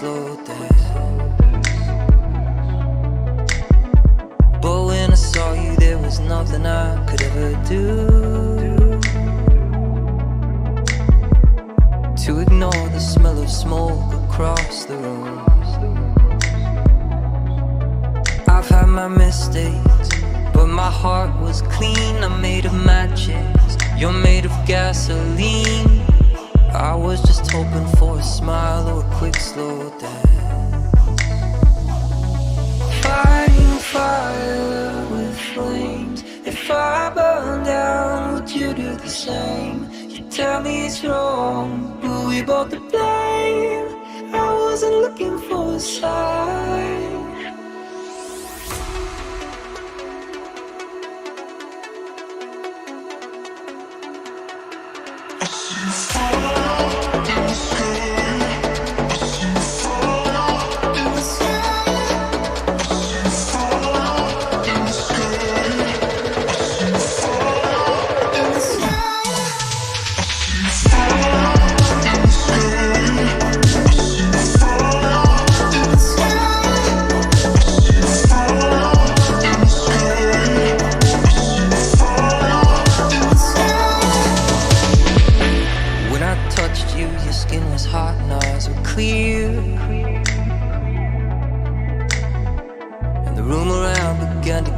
slow dance. But when I saw you, there was nothing I could ever do to ignore the smell of smoke across the room. I've had my mistakes, but my heart was clean. I'm made of matches, you're made of gasoline. I was just hoping for a smile or a quick slow dance. Fighting fire with flames. If I burn down, would you do the same? You tell me it's wrong, but we both to blame. I wasn't looking for a sign.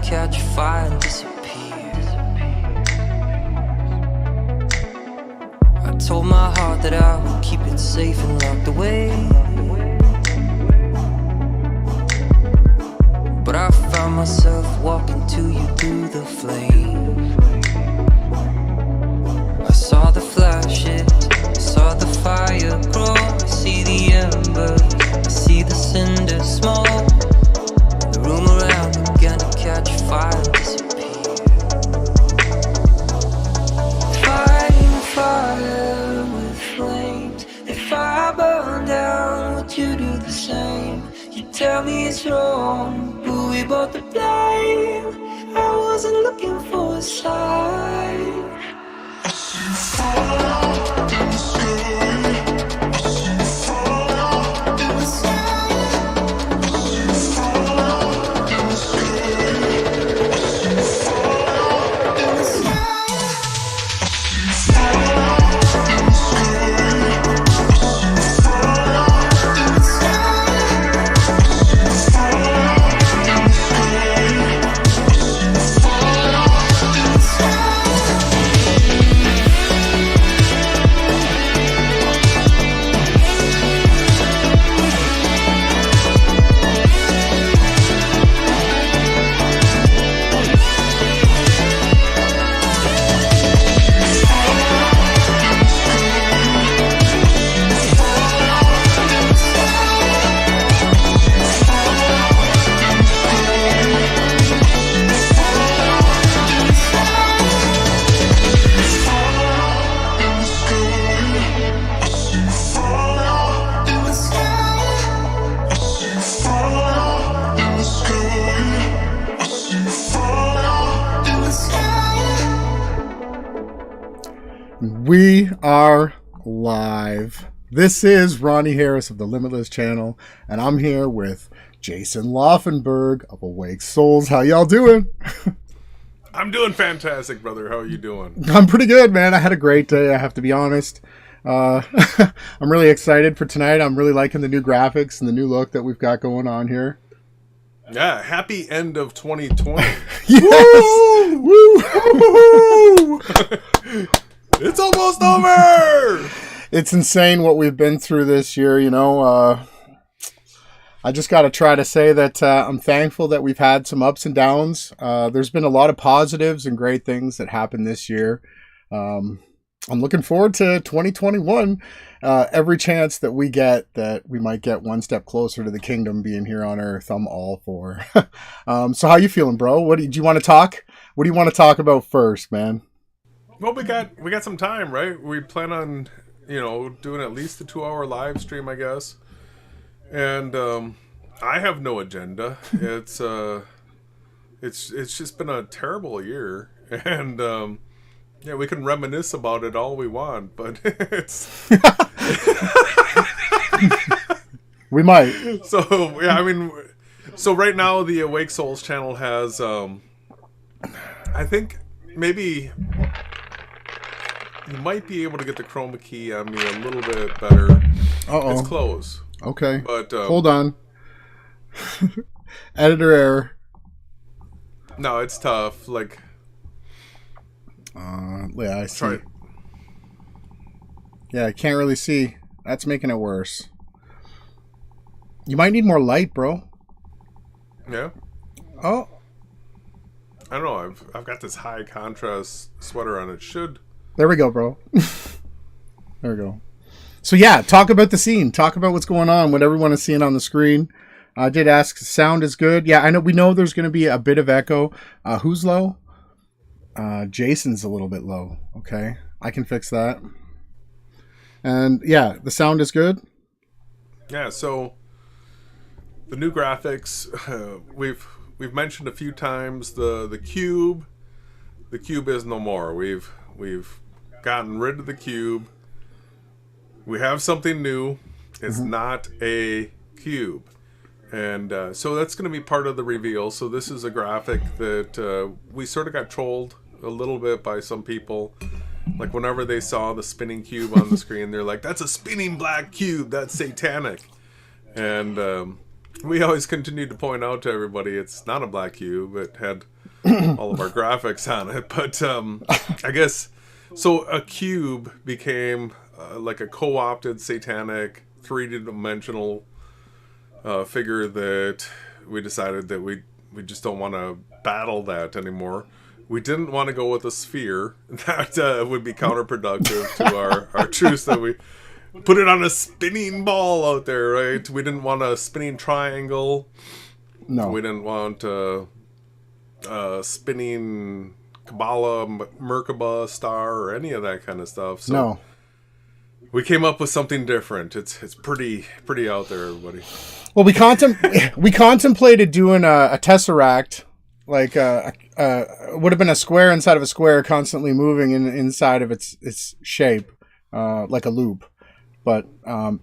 Catch fire and disappear. I told my heart that I would keep it safe and locked away, but I found myself walking to you through the flame. I saw the flashes, I saw the fire grow. I see the embers, I see the cinder smoke. The room around began to catch fire and disappear. Fighting fire with flames. If I burn down, would you do the same? You tell me it's wrong, but we both to blame. I wasn't looking for a sign. I see fire in the sky. We are live. This is Ronnie Harris of the Limitless channel, and I'm here with Jason Laufenberg of Awake Souls. How y'all doing? I'm doing fantastic, brother. How are you doing? I'm pretty good, man. I had a great day, I have to be honest. I'm really excited for tonight. I'm really liking the new graphics and the new look that we've got going on here. Yeah, happy end of 2020. Yes! Woo! Woo! It's almost over! It's insane what we've been through this year, you know. I just got to try to say that I'm thankful that we've had some ups and downs. There's been a lot of positives and great things that happened this year. I'm looking forward to 2021. Every chance that we get that we might get one step closer to the kingdom being here on earth, I'm all for. So how you feeling, bro? Do you want to talk? What do you want to talk about first, man? Well, we got some time, right? We plan on, doing at least a 2-hour live stream, I guess. And I have no agenda. It's just been a terrible year, and yeah, we can reminisce about it all we want, but it's We might. So yeah, I mean, so right now the Awake Souls channel has, I think maybe you might be able to get the chroma key on me a little bit better. It's Uh-oh. close, Okay. but Hold on. Editor error. no, it's tough. Like, Yeah, I see. try. Yeah, I can't really see. That's making it worse. You might need more light, bro. Yeah, Oh, I don't know. I've got this high contrast sweater on. It should. there we go, bro. There we go. So yeah, talk about the scene. Talk about what's going on, what everyone is seeing on the screen. I did ask, sound is good. Yeah, I know. We know there's going to be a bit of echo. Who's low? Jason's a little bit low. Okay, I can fix that. And yeah, the sound is good. Yeah. So the new graphics, we've mentioned a few times the cube. The cube is no more. We've gotten rid of the cube. We have something new. It's not a cube. And so that's going to be part of the reveal. So this is a graphic that we sort of got trolled a little bit by some people. Like whenever they saw the spinning cube on the screen, they're like, that's a spinning black cube. That's satanic. And we always continued to point out to everybody it's not a black cube. It had all of our graphics on it. But I guess, so a cube became like a co-opted satanic 3D-dimensional figure that we decided that we just don't want to battle that anymore. We didn't want to go with a sphere. That would be counterproductive to our truce that we put it on a spinning ball out there, right? We didn't want a spinning triangle. No. We didn't want a spinning Kabbalah, Merkaba star, or any of that kind of stuff. So No. we came up with something different. It's pretty out there, everybody. Well, we contemplated doing a tesseract, like would have been a square inside of a square, constantly moving inside of its shape, like a loop. But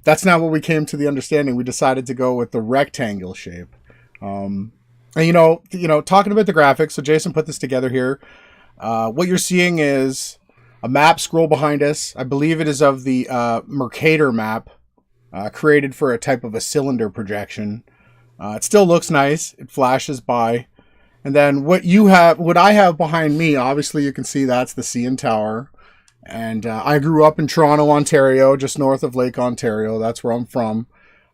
that's not what we came to the understanding. We decided to go with the rectangle shape. And you know, talking about the graphics. So Jason put this together here. What you're seeing is a map scroll behind us. I believe it is of the Mercator map, created for a type of a cylinder projection. It still looks nice. It flashes by. And then what I have behind me, obviously you can see that's the CN Tower. And I grew up in Toronto, Ontario, just north of Lake Ontario. That's where I'm from.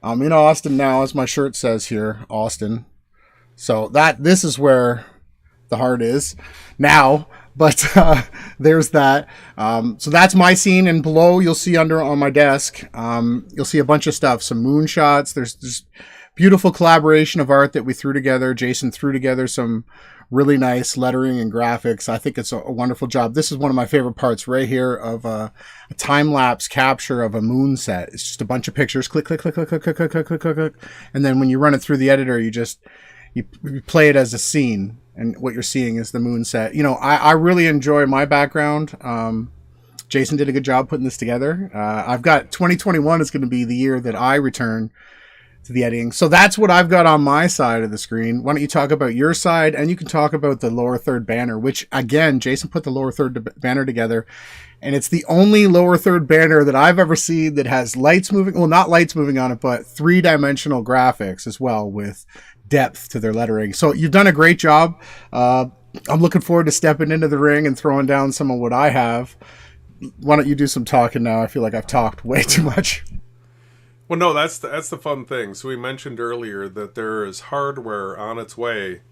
I'm in Austin now, as my shirt says here, Austin. So this is where the heart is now. But there's that. So that's my scene. And below, you'll see on my desk, you'll see a bunch of stuff. Some moonshots. There's this beautiful collaboration of art that we threw together. Jason threw together some really nice lettering and graphics. I think it's a wonderful job. This is one of my favorite parts right here of a time-lapse capture of a moon set. It's just a bunch of pictures. Click, click, click, click, click, click, click, click, click, click, click. And then when you run it through the editor, you play it as a scene. And what you're seeing is the moon set. You know, I really enjoy my background. Jason did a good job putting this together. I've got 2021 is going to be the year that I return to the editing. So that's what I've got on my side of the screen. Why don't you talk about your side, and you can talk about the lower third banner, which again, Jason put the lower third banner together. And it's the only lower third banner that I've ever seen that has lights moving. Well, not lights moving on it, but 3-dimensional graphics as well with depth to their lettering. So you've done a great job. I'm looking forward to stepping into the ring and throwing down some of what I have. Why don't you do some talking now? I feel like I've talked way too much. Well, no, that's the fun thing. So we mentioned earlier that there is hardware on its way,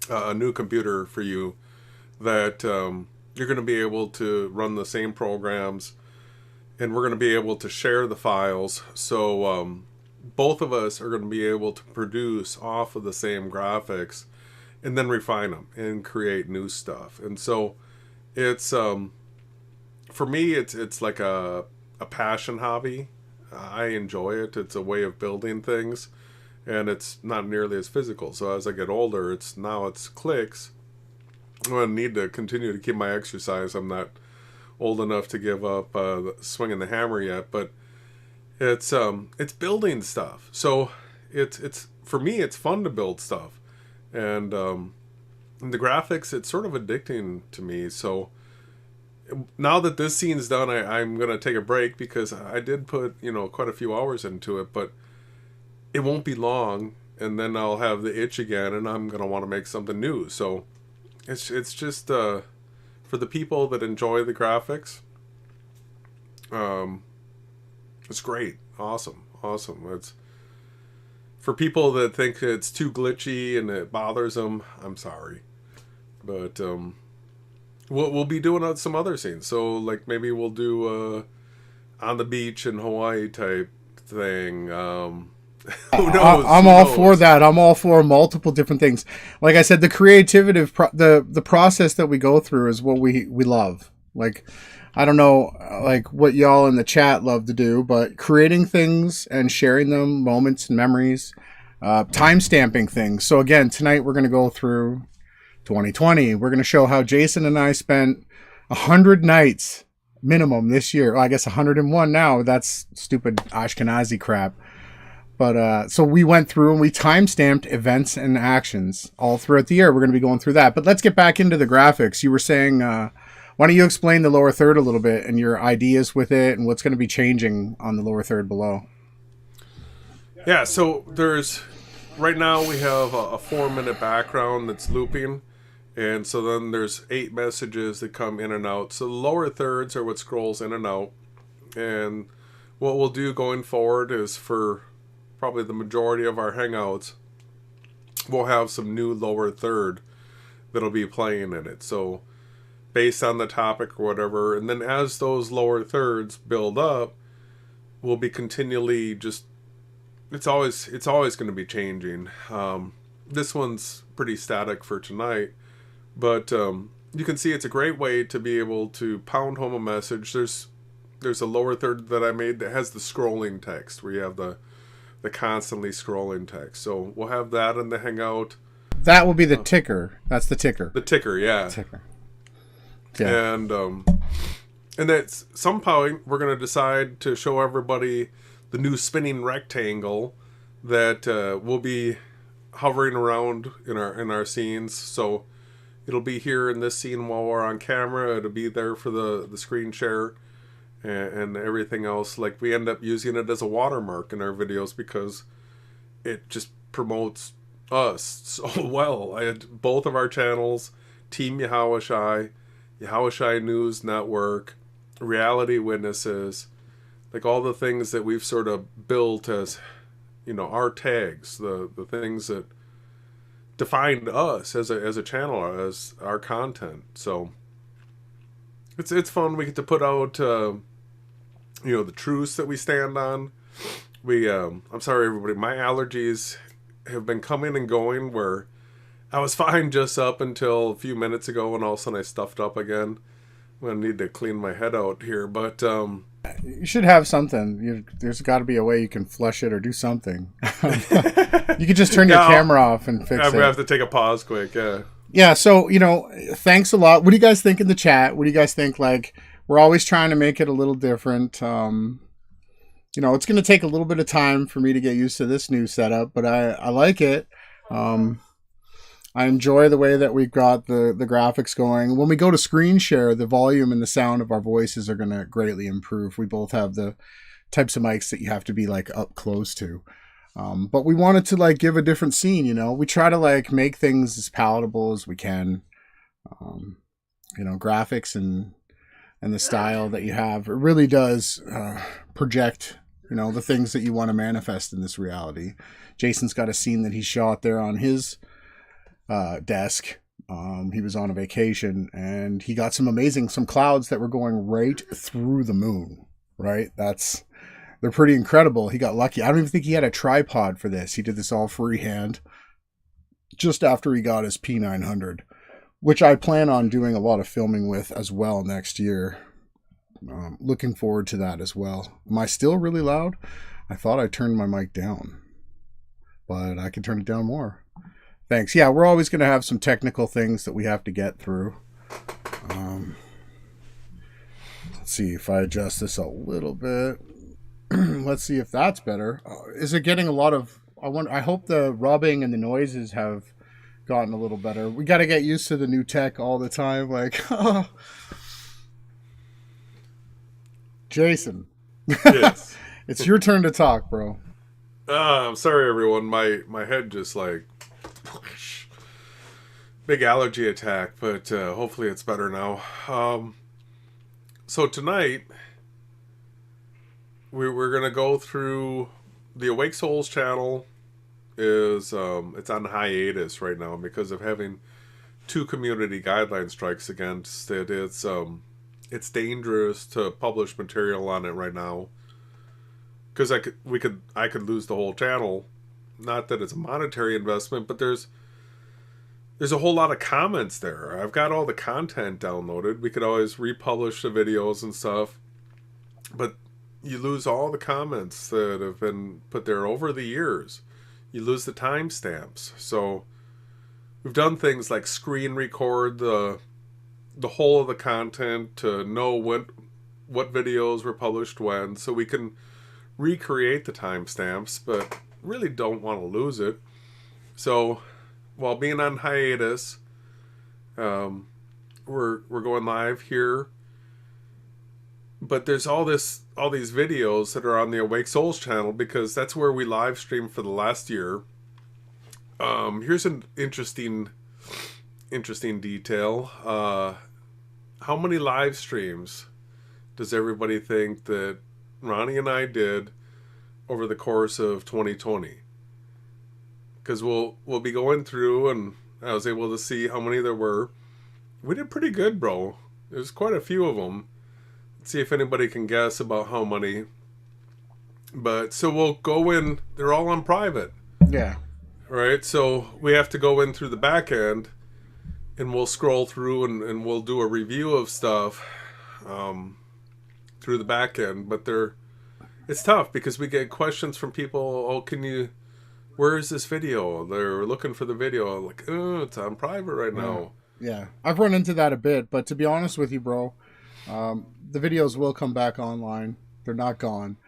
a new computer for you that you're going to be able to run the same programs, and we're going to be able to share the files. So both of us are going to be able to produce off of the same graphics and then refine them and create new stuff. And so it's for me, it's like a passion hobby. I enjoy it. It's a way of building things, and it's not nearly as physical. So as I get older, it's clicks. I'm going to need to continue to keep my exercise. I'm not old enough to give up swinging the hammer yet, but It's building stuff. So it's for me, it's fun to build stuff, and the graphics, it's sort of addicting to me. So now that this scene's done, I'm gonna take a break because I did put quite a few hours into it, but it won't be long, and then I'll have the itch again, and I'm gonna want to make something new. So it's just for the people that enjoy the graphics. It's great, awesome. It's for people that think it's too glitchy and it bothers them. I'm sorry, but we'll be doing some other scenes. So like maybe we'll do on the beach in Hawaii type thing. Who knows? I'm all for that. I'm all for multiple different things. Like I said, the creativity, the process that we go through is what we love. Like, I don't know, like what y'all in the chat love to do, but creating things and sharing them, moments and memories, time stamping things. So again, tonight we're going to go through 2020. We're going to show how Jason and I spent 100 nights minimum this year. Well, I guess 101 now. That's stupid Ashkenazi crap. But so we went through and we time-stamped events and actions all throughout the year. We're going to be going through that. But let's get back into the graphics. You were saying, why don't you explain the lower third a little bit and your ideas with it and what's going to be changing on the lower third below? Yeah, so right now we have a 4-minute background that's looping. And so then there's 8 messages that come in and out. So the lower thirds are what scrolls in and out. And what we'll do going forward is for probably the majority of our hangouts, we'll have some new lower third that'll be playing in it. So based on the topic or whatever, and then as those lower thirds build up, we'll be continually it's always going to be changing. This one's pretty static for tonight, but you can see it's a great way to be able to pound home a message. There's a lower third that I made that has the scrolling text where you have the constantly scrolling text. So we'll have that in the hangout. That will be the ticker. That's the ticker. The ticker, yeah. Ticker. Yeah. And at some point we're going to decide to show everybody the new spinning rectangle that will be hovering around in our scenes. So it'll be here in this scene while we're on camera. It'll be there for the screen share. And everything else. Like we end up using it as a watermark in our videos because it just promotes us so well. I had both of our channels, Team Yahawashai, Yahawashai News Network, Reality Witnesses, like all the things that we've sort of built as, our tags, the things that defined us as a channel, as our content. So it's fun. We get to put out the truths that we stand on. I'm sorry everybody, my allergies have been coming and going, where I was fine just up until a few minutes ago and all of a sudden I stuffed up again. I'm gonna need to clean my head out here, but you should have something. There's got to be a way you can flush it or do something. You could just turn your camera off and fix it. I'm gonna have to take a pause quick. Yeah, so, thanks a lot. What do you guys think in the chat? What do you guys think? Like, we're always trying to make it a little different. It's going to take a little bit of time for me to get used to this new setup, but I like it. I enjoy the way that we've got the graphics going. When we go to screen share, the volume and the sound of our voices are going to greatly improve. We both have the types of mics that you have to be, like, up close to. But we wanted to, like, give a different scene, We try to, like, make things as palatable as we can. Graphics and the style that you have, it really does project, the things that you want to manifest in this reality. Jason's got a scene that he shot there on his desk. He was on a vacation, and he got some clouds that were going right through the moon, right? They're pretty incredible. He got lucky. I don't even think he had a tripod for this. He did this all freehand just after he got his P900, which I plan on doing a lot of filming with as well next year. Looking forward to that as well. Am I still really loud? I thought I turned my mic down, but I can turn it down more. Thanks. Yeah, we're always going to have some technical things that we have to get through. Let's see if I adjust this a little bit. let's see if that's better. Is it getting a lot of? I hope the rubbing and the noises have gotten a little better. We got to get used to the new tech all the time. Like, Jason, Yes. it's your turn to talk, bro. I'm sorry, everyone. My head just like big allergy attack, but hopefully it's better now. So tonight we're gonna go through the Awake Souls channel. Is it's on hiatus right now because of having 2 community guideline strikes against it. It's dangerous to publish material on it right now because I could lose the whole channel. Not that it's a monetary investment, but there's a whole lot of comments there. I've got all the content downloaded. We could always republish the videos and stuff, but you lose all the comments that have been put there over the years. You lose the timestamps. So we've done things like screen record the whole of the content to know what videos were published when, so we can recreate the timestamps, but really don't want to lose it. So while being on hiatus, we're going live here. But there's all these videos that are on the Awake Souls channel because that's where we live streamed for the last year. Here's an interesting detail. How many live streams does everybody think that Ronnie and I did over the course of 2020? Because we'll be going through, and I was able to see how many there were. We did pretty good, bro. There's quite a few of them. Let's see if anybody can guess about how many. But so we'll go in. They're all on private. Yeah. Right. So we have to go in through the back end, and we'll scroll through and we'll do a review of stuff through the back end. But it's tough because we get questions from people. Oh, where is this video? They're looking for the video. Like, oh, it's on private right now. Yeah. I've run into that a bit, but to be honest with you, bro, the videos will come back online. They're not gone.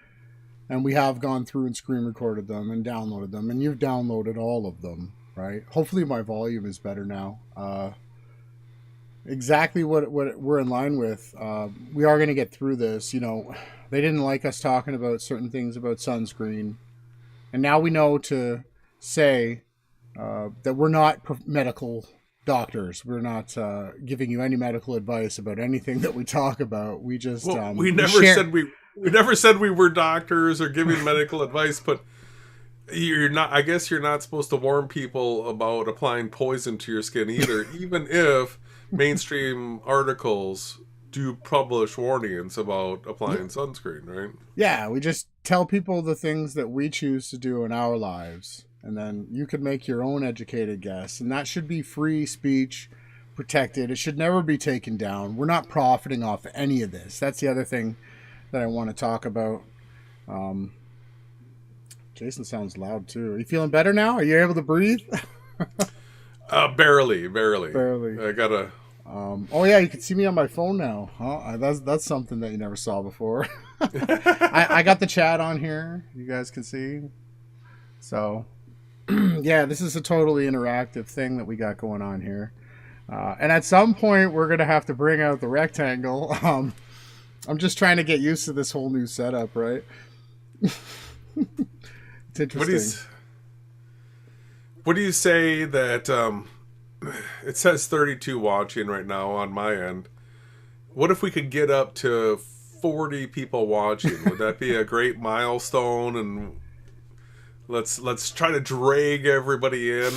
And we have gone through and screen recorded them and downloaded them. And you've downloaded all of them, right? Hopefully my volume is better now. Exactly what we're in line with. We are going to get through this. You know, they didn't like us talking about certain things about sunscreen. And now we know to say that we're not medical doctors. We're not giving you any medical advice about anything that we talk about. We just we never said we were doctors or giving medical advice, but you're not. I guess you're not supposed to warn people about applying poison to your skin either, even if mainstream articles do publish warnings about applying sunscreen, right? Yeah, we just tell people the things that we choose to do in our lives. And then you could make your own educated guess. And that should be free speech, protected. It should never be taken down. We're not profiting off any of this. That's the other thing that I want to talk about. Jason sounds loud too. Are you feeling better now? Are you able to breathe? Barely. I gotta... oh yeah, you can see me on my phone now. Huh? That's something that you never saw before. I got the chat on here. You guys can see. So... yeah, this is a totally interactive thing that we got going on here. And at some point, we're going to have to bring out the rectangle. I'm just trying to get used to this whole new setup, right? It's interesting. What do you say that it says 32 watching right now on my end? What if we could get up to 40 people watching? Would that be a great milestone? And let's try to drag everybody in,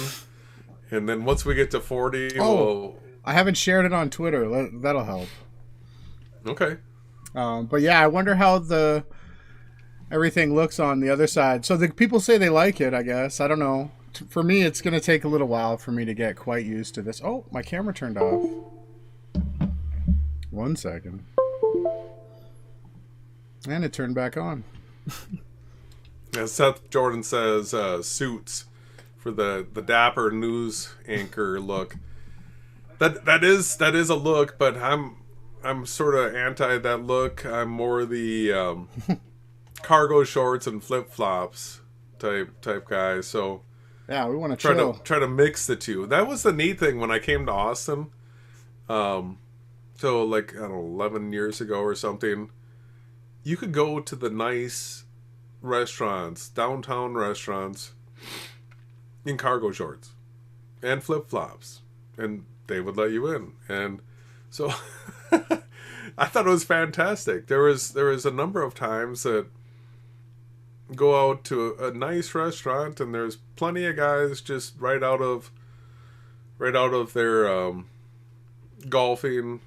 and then once we get to 40, I haven't shared it on Twitter. That'll help. Okay. But yeah, I wonder how everything looks on the other side. So the people say they like it, I guess. I don't know. For me, it's going to take a little while for me to get quite used to this. Oh, my camera turned off. 1 second. And it turned back on. As Seth Jordan says, suits for the dapper news anchor look. That is a look, but I'm sort of anti that look. I'm more the cargo shorts and flip flops type guy. So Yeah, we want to chill. try to mix the two. That was the neat thing when I came to Austin. So like I don't know, 11 years ago or something, you could go to the nice restaurants, downtown restaurants, in cargo shorts and flip flops, and they would let you in. And so I thought it was fantastic. There was a number of times that go out to a nice restaurant and there's plenty of guys just right out of their golfing,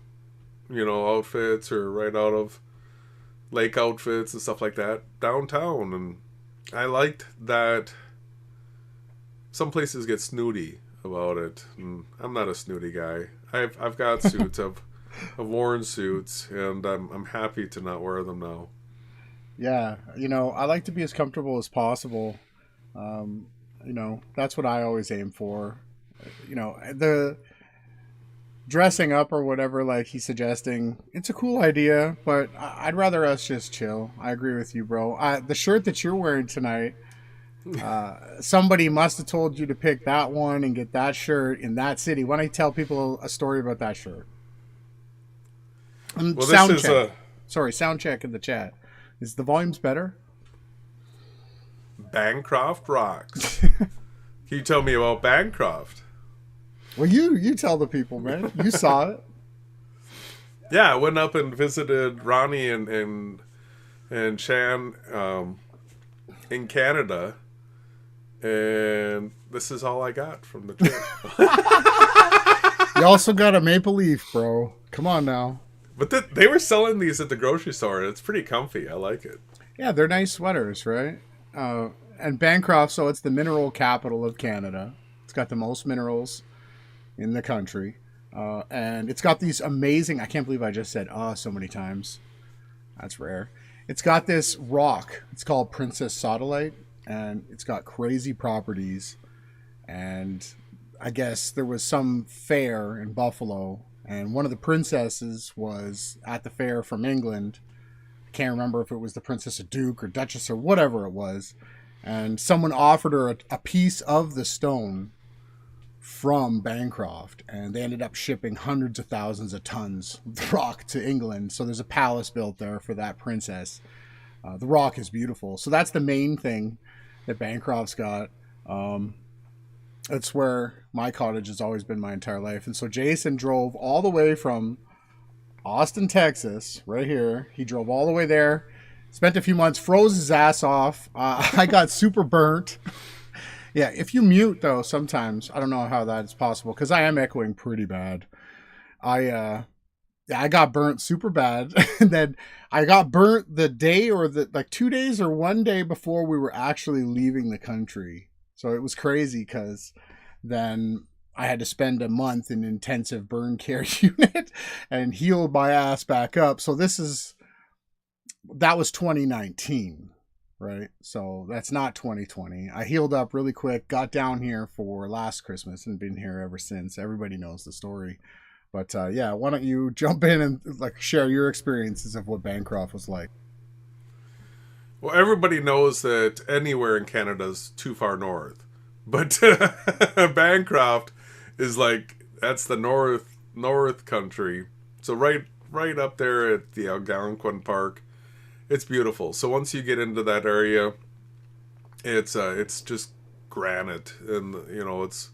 outfits, or right out of lake outfits and stuff like that downtown. And I liked that some places get snooty about it, and I'm not a snooty guy. I've got suits. I've worn suits, and I'm happy to not wear them now. Yeah, I like to be as comfortable as possible. That's what I always aim for. The dressing up or whatever, like he's suggesting, it's a cool idea, but I'd rather us just chill. I agree with you, bro. The shirt that you're wearing tonight, somebody must have told you to pick that one and get that shirt in that city. Why don't you tell people a story about that shirt? Well, sound check. Sorry, sound check in the chat. Is the volumes better? Bancroft rocks. Can you tell me about Bancroft? Well, you tell the people, man. You saw it. Yeah, I went up and visited Ronnie and Shan in Canada, and this is all I got from the trip. You also got a maple leaf, bro. Come on now. But they were selling these at the grocery store, and it's pretty comfy. I like it. Yeah, they're nice sweaters, right? And Bancroft, so it's the mineral capital of Canada. It's got the most minerals in the country. And it's got these amazing, I can't believe I just said so many times. That's rare. It's got this rock. It's called Princess Sodalite, and it's got crazy properties. And I guess there was some fair in Buffalo, and one of the princesses was at the fair from England. I can't remember if it was the Princess of Duke or Duchess or whatever it was. And someone offered her a piece of the stone from Bancroft, and they ended up shipping hundreds of thousands of tons of the rock to England. So there's a palace built there for that princess. The rock is beautiful. So that's the main thing that Bancroft's got. It's where my cottage has always been my entire life. And so Jason drove all the way from Austin, Texas, right here. He drove all the way there, spent a few months, froze his ass off. I got super burnt. Yeah, if you mute, though, sometimes, I don't know how that is possible, because I am echoing pretty bad. I got burnt super bad. And then I got burnt the day or 2 days or 1 day before we were actually leaving the country. So it was crazy, because then I had to spend a month in intensive burn care unit and heal my ass back up. So that was 2019, right? So that's not 2020. I healed up really quick, got down here for last Christmas, and been here ever since. Everybody knows the story. But yeah, why don't you jump in and share your experiences of what Bancroft was like? Well, everybody knows that anywhere in Canada is too far north. But Bancroft is that's the north country. So right up there at the Algonquin Park. It's beautiful. So once you get into that area, it's just granite, and it's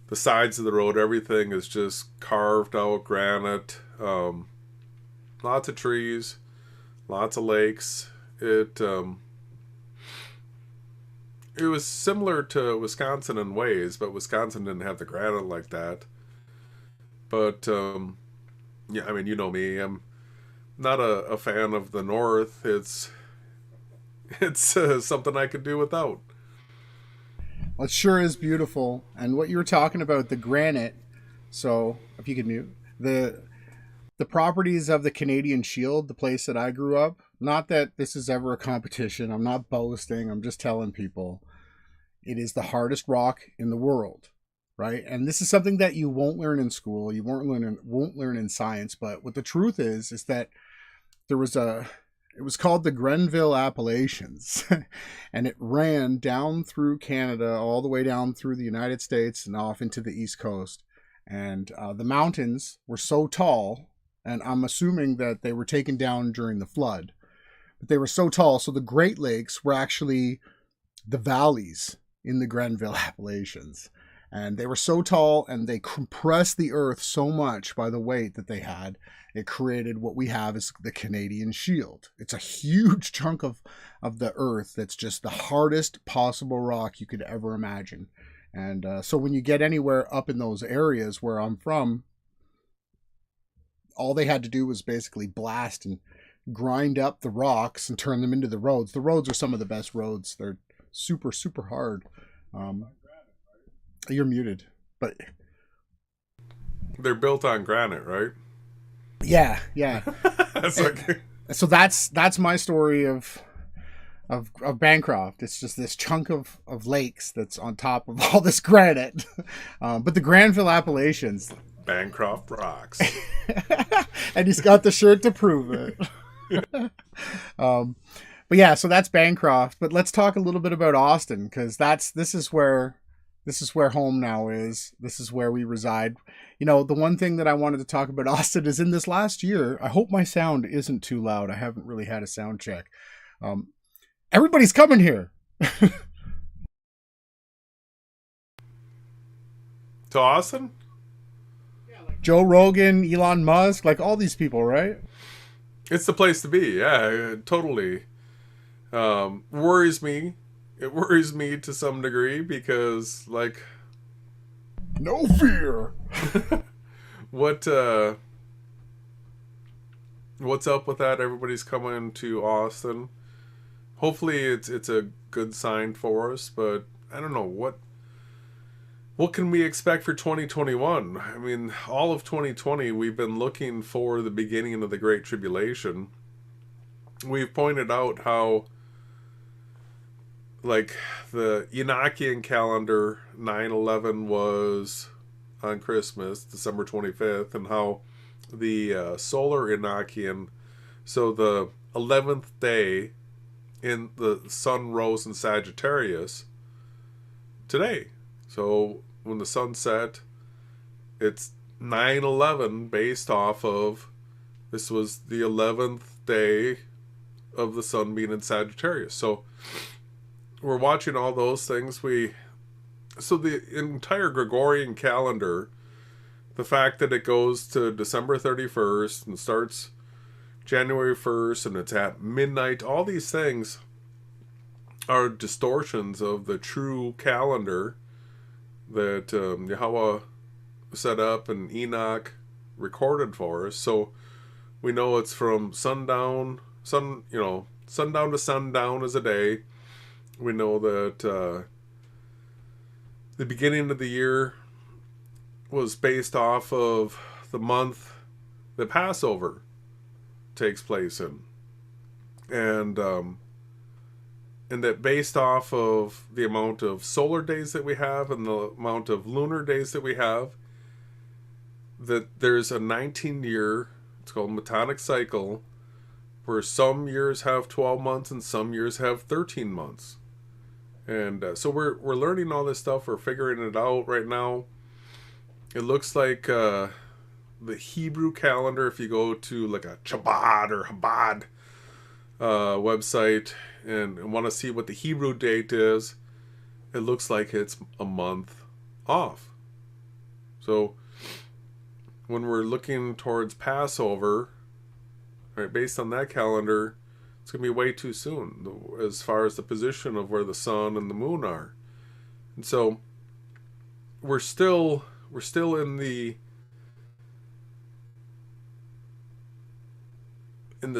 the sides of the road. Everything is just carved out granite. Lots of trees, lots of lakes. It was similar to Wisconsin in ways, but Wisconsin didn't have the granite like that. But yeah, I mean, you know me. I'm not a fan of the north. It's something I could do without. Well, it sure is beautiful. And what you were talking about, the granite. So if you could mute the properties of the Canadian Shield, the place that I grew up. Not that this is ever a competition. I'm not boasting. I'm just telling people it is the hardest rock in the world, right? And this is something that you won't learn in school. You won't learn in science. But what the truth is that there was a It was called the Grenville Appalachians, and it ran down through Canada, all the way down through the United States and off into the East Coast. And the mountains were so tall, and I'm assuming that they were taken down during the flood, but they were so tall. So the Great Lakes were actually the valleys in the Grenville Appalachians. And they were so tall, and they compressed the earth so much by the weight that they had. It created what we have as the Canadian Shield. It's a huge chunk of the earth that's just the hardest possible rock you could ever imagine. And so when you get anywhere up in those areas where I'm from, all they had to do was basically blast and grind up the rocks and turn them into the roads. The roads are some of the best roads. They're super, super hard. You're muted, but they're built on granite, right? Yeah. That's okay. So that's my story of Bancroft. It's just this chunk of lakes that's on top of all this granite. But the Granville Appalachians. Bancroft rocks. And he's got the shirt to prove it. But yeah, so that's Bancroft. But let's talk a little bit about Austin, because this is where home now is. This is where we reside. You know, the one thing that I wanted to talk about Austin is in this last year, I hope my sound isn't too loud. I haven't really had a sound check. Everybody's coming here. To Austin? Yeah, like Joe Rogan, Elon Musk, like all these people, right? It's the place to be. Yeah, it totally. Worries me. It worries me to some degree because, like, no fear. What's up with that? Everybody's coming to Austin. Hopefully, it's a good sign for us. But I don't know what can we expect for 2021. I mean, all of 2020, we've been looking for the beginning of the Great Tribulation. We've pointed out how, like, the Enochian calendar, 9/11 was on Christmas, December 25th, and how the solar Enochian, so the 11th day in the sun rose in Sagittarius today. So when the sun set, it's 9/11 based off of, this was the 11th day of the sun being in Sagittarius. So we're watching all those things. So the entire Gregorian calendar, the fact that it goes to December 31st and starts January 1st and it's at midnight, all these things are distortions of the true calendar that Yahweh set up and Enoch recorded for us. So we know it's from sundown to sundown is a day. We know that the beginning of the year was based off of the month that Passover takes place in. And that based off of the amount of solar days that we have and the amount of lunar days that we have, that there's a 19-year, it's called Metonic cycle, where some years have 12 months and some years have 13 months. And so we're learning all this stuff. We're figuring it out right now. It looks like the Hebrew calendar, if you go to like a Chabad or Chabad website and want to see what the Hebrew date is, it looks like it's a month off. So when we're looking towards Passover, right, based on that calendar, it's going to be way too soon as far as the position of where the sun and the moon are. And so we're still in the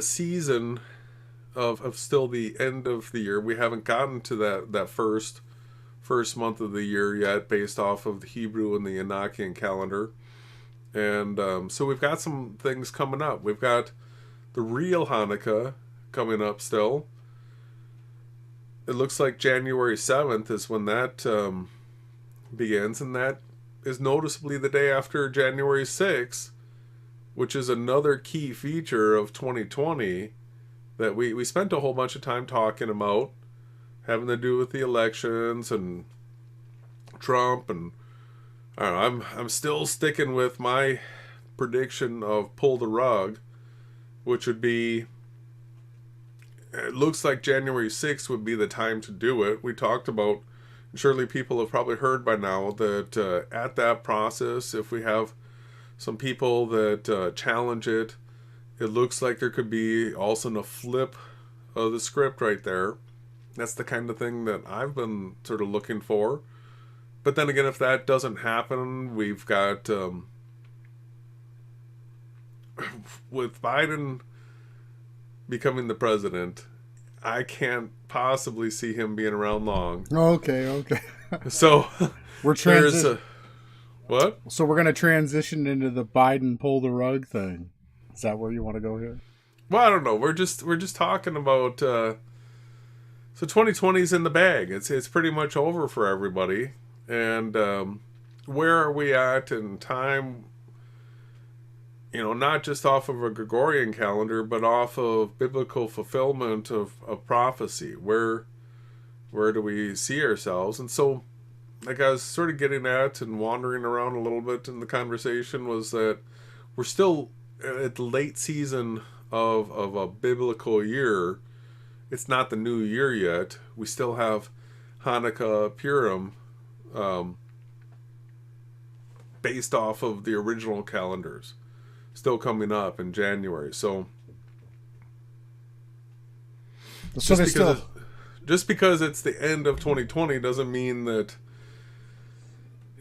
season of still the end of the year. We haven't gotten to that first month of the year yet, based off of the Hebrew and the Enochian calendar. And so we've got some things coming up. We've got the real Hanukkah coming up still. It looks like January 7th is when that begins, and that is noticeably the day after January 6th, which is another key feature of 2020, that we spent a whole bunch of time talking about, having to do with the elections and Trump, and I don't know, I'm still sticking with my prediction of pull the rug, which would be, it looks like January 6th would be the time to do it. We talked about, surely people have probably heard by now that at that process, if we have some people that challenge it, it looks like there could be also a flip of the script right there. That's the kind of thing that I've been sort of looking for. But then again, if that doesn't happen, we've got with Biden becoming the president, I can't possibly see him being around long. Okay. So We're what? So we're gonna transition into the Biden pull the rug thing. Is that where you want to go here? Well, I don't know. We're just talking about. So 2020 is in the bag. It's pretty much over for everybody. And where are we at in time? Not just off of a Gregorian calendar, but off of biblical fulfillment of prophecy. Where do we see ourselves? And so, like I was sort of getting at and wandering around a little bit in the conversation, was that we're still at the late season of a biblical year. It's not the new year yet. We still have Hanukkah Purim based off of the original calendars still coming up in January. So just because it's the end of 2020 doesn't mean that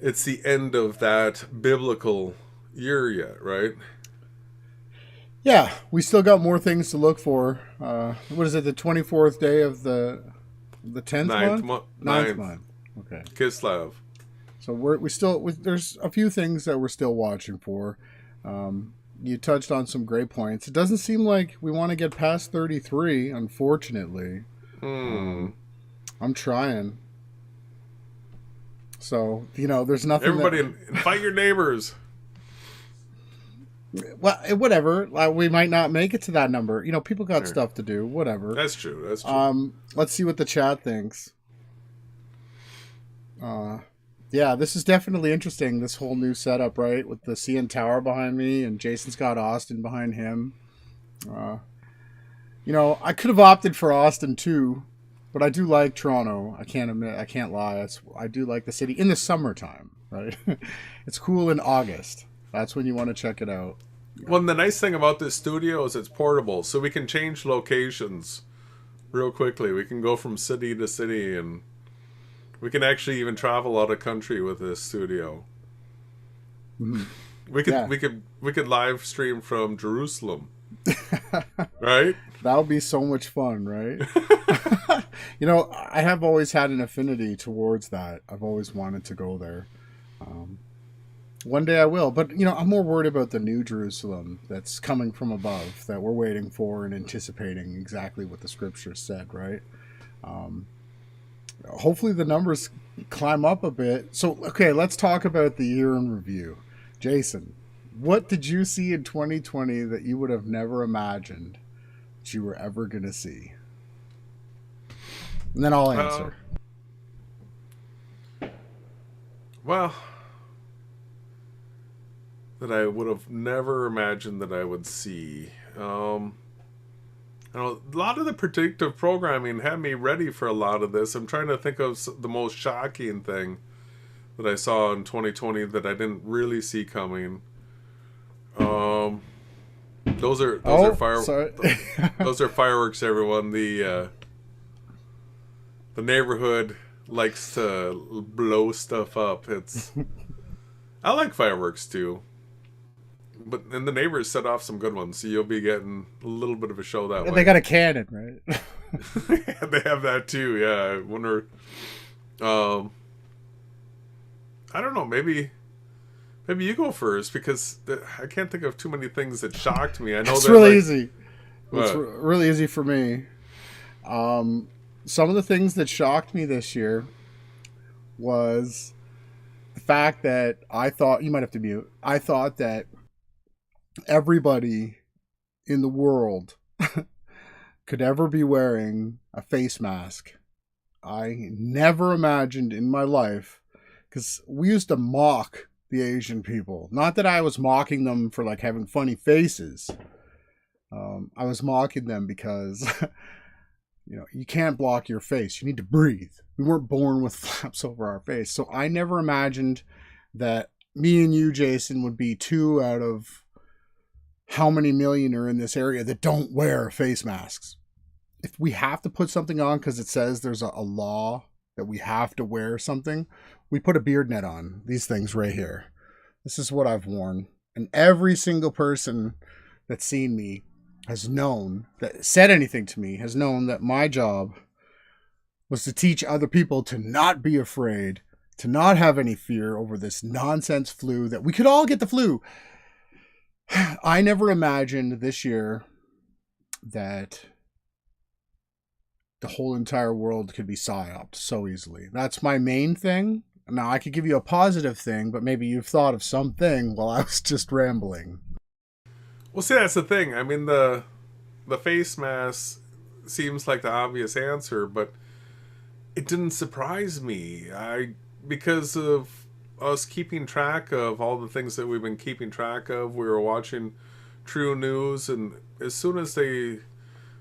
it's the end of that biblical year yet, right? Yeah, we still got more things to look for. What is it? The 24th day of the 10th month? Ninth month. Okay. Kislev. So there's a few things that we're still watching for. You touched on some great points. It doesn't seem like we want to get past 33, unfortunately. I'm trying. So, there's nothing. Everybody invite your neighbors. Well, whatever. We might not make it to that number. People got stuff to do. Whatever. That's true. Let's see what the chat thinks. Yeah, this is definitely interesting, this whole new setup, right? With the CN Tower behind me and Jason Scott Austin behind him. I could have opted for Austin too, but I do like Toronto. I can't lie. I do like the city in the summertime, right? It's cool in August. That's when you want to check it out. Well, the nice thing about this studio is it's portable, so we can change locations real quickly. We can go from city to city, and we can actually even travel out of country with this studio. Mm-hmm. We could live stream from Jerusalem. Right? That would be so much fun, right? I have always had an affinity towards that. I've always wanted to go there. One day I will, but I'm more worried about the new Jerusalem that's coming from above, that we're waiting for and anticipating exactly what the scripture said, right? Hopefully the numbers climb up a bit. So, okay, let's talk about the year in review. Jason, what did you see in 2020 that you would have never imagined that you were ever going to see? And then I'll answer. Well, that I would have never imagined that I would see. A lot of the predictive programming had me ready for a lot of this. I'm trying to think of the most shocking thing that I saw in 2020 that I didn't really see coming. Those are fireworks, everyone. The neighborhood likes to blow stuff up. I like fireworks too. And the neighbors set off some good ones, so you'll be getting a little bit of a show that way. They got a cannon, right? They have that too, yeah. I wonder. I don't know. Maybe you go first, because I can't think of too many things that shocked me. I know it's really easy. It's really easy for me. Some of the things that shocked me this year was the fact that I thought, you might have to mute. I thought that everybody in the world could ever be wearing a face mask. I never imagined in my life, because we used to mock the Asian people. Not that I was mocking them for like having funny faces. I was mocking them because you can't block your face. You need to breathe. We weren't born with flaps over our face. So I never imagined that me and you, Jason, would be 2 out of how many million are in this area that don't wear face masks. If we have to put something on because it says there's a law that we have to wear something, we put a beard net on. These things right here. This is what I've worn. And every single person that's seen me has known, that said anything to me, has known that my job was to teach other people to not be afraid, to not have any fear over this nonsense flu, that we could all get the flu. I never imagined this year that the whole entire world could be psyoped so easily. That's my main thing. Now, I could give you a positive thing, but maybe you've thought of something while I was just rambling. Well, see, that's the thing. I mean, the face mask seems like the obvious answer, but it didn't surprise me. Because of us keeping track of all the things that we've been keeping track of, we were watching True News, and as soon as they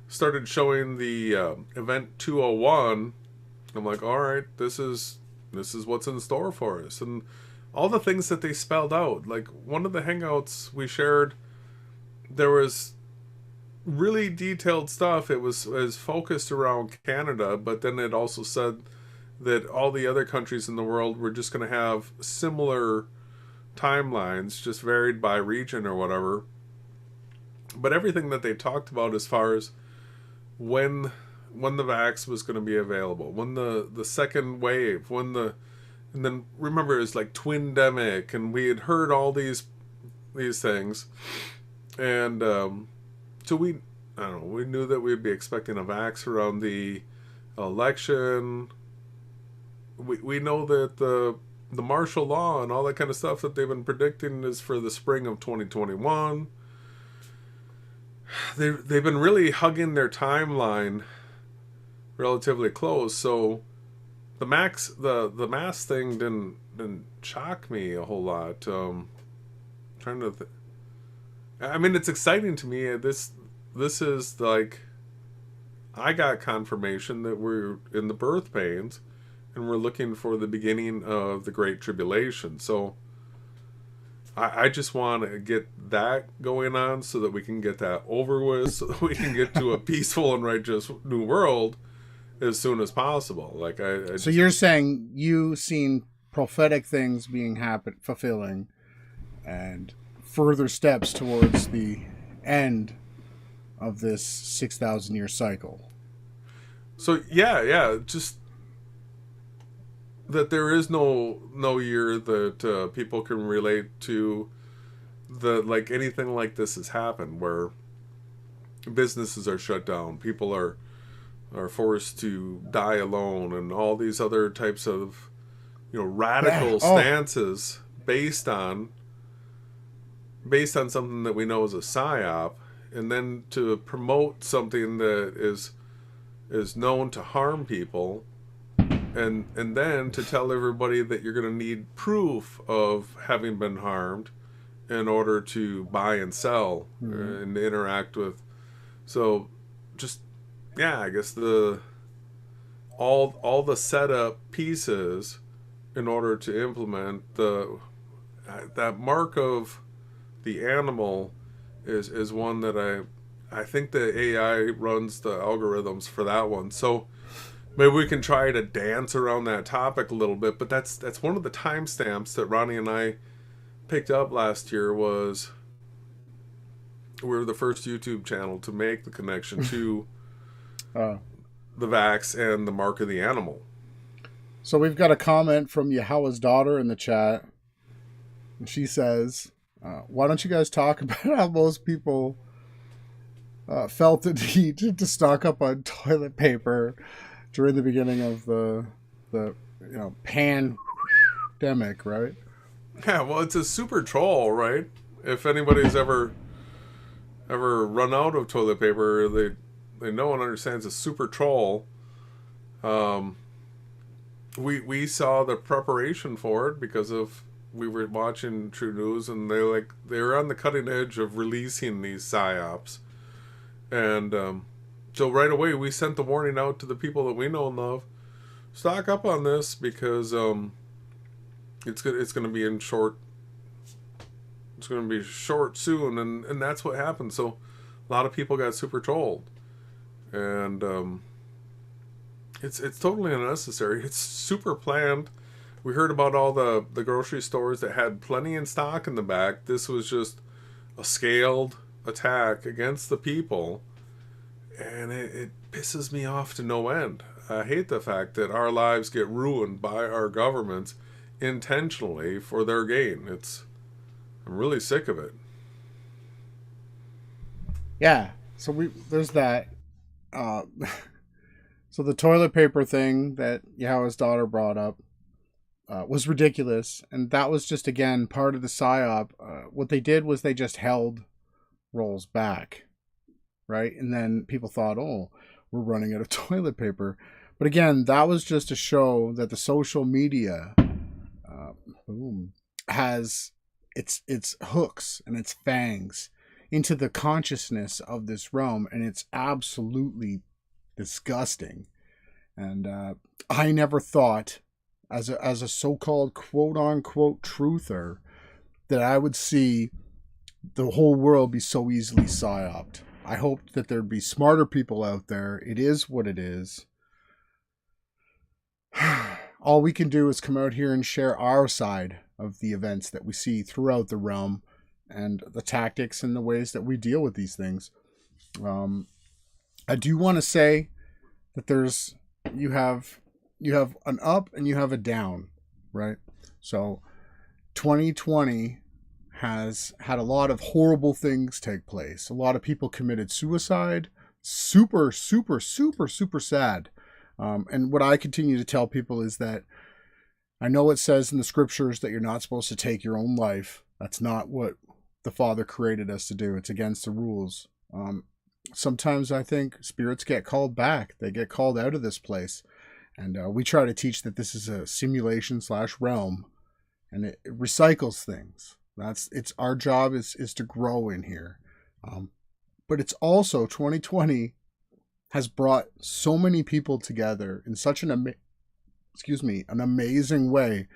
started showing the event 201, I'm like, all right, this is what's in store for us, and all the things that they spelled out. Like one of the hangouts we shared, there was really detailed stuff. It was focused around Canada, but then it also said that all the other countries in the world were just going to have similar timelines, just varied by region or whatever. But everything that they talked about as far as when the vax was going to be available, when the second wave, and then remember it's like twindemic, and we had heard all these things, and so we knew that we'd be expecting a vax around the election. We know that the martial law and all that kind of stuff that they've been predicting is for the spring of 2021. They've been really hugging their timeline relatively close, so the mask thing didn't shock me a whole lot. I mean, it's exciting to me. This is like, I got confirmation that we're in the birth pains and we're looking for the beginning of the Great Tribulation. So I just want to get that going on so that we can get that over with, so that we can get to a peaceful and righteous new world as soon as possible. Like So you're saying you seen prophetic things being fulfilling, and further steps towards the end of this 6,000 year cycle. So yeah, just that there is no year that people can relate to, like anything like this has happened, where businesses are shut down, people are forced to die alone, and all these other types of radical stances based on something that we know is a psyop, and then to promote something that is known to harm people, and then to tell everybody that you're going to need proof of having been harmed in order to buy and sell and interact with. So just I guess all the setup pieces in order to implement that mark of the animal is one that I think the AI runs the algorithms for that one. So maybe we can try to dance around that topic a little bit, but that's one of the timestamps that Ronnie and I picked up last year. Was we were the first YouTube channel to make the connection to the vax and the mark of the animal. So we've got a comment from Yahweh's daughter in the chat, and she says, why don't you guys talk about how most people felt the need to stock up on toilet paper during the beginning of the pandemic, right? Yeah, well, it's a super troll, right? If anybody's ever run out of toilet paper, no one understands a super troll. We saw the preparation for it because of we were watching True News, and they were on the cutting edge of releasing these psyops, and so right away we sent the warning out to the people that we know and love: stock up on this because it's going to be in short. It's going to be short soon, and that's what happened. So a lot of people got super trolled, and it's totally unnecessary. It's super planned. We heard about all the grocery stores that had plenty in stock in the back. This was just a scaled attack against the people, and it pisses me off to no end. I hate the fact that our lives get ruined by our governments intentionally for their gain. I'm really sick of it. Yeah. So there's that. Uh, so the toilet paper thing that Yahweh's daughter brought up was ridiculous, and that was just again part of the psyop. What they did was they just held rolls back, right? And then people thought, "Oh, we're running out of toilet paper." But again, that was just to show that the social media has its hooks and its fangs into the consciousness of this realm, and it's absolutely disgusting. And I never thought, as a so-called quote-unquote truther, that I would see the whole world be so easily psyoped. I hoped that there'd be smarter people out there. It is what it is. All we can do is come out here and share our side of the events that we see throughout the realm and the tactics and the ways that we deal with these things. I do want to say that you have an up and you have a down, right? So 2020 has had a lot of horrible things take place. A lot of people committed suicide. Super, super, super, super sad. And what I continue to tell people is that I know it says in the scriptures that you're not supposed to take your own life. That's not what the Father created us to do. It's against the rules. Sometimes I think spirits get called back. They get called out of this place. And we try to teach that this is a simulation/realm, and it recycles things. It's our job is to grow in here. But it's also 2020 has brought so many people together in such an amazing way.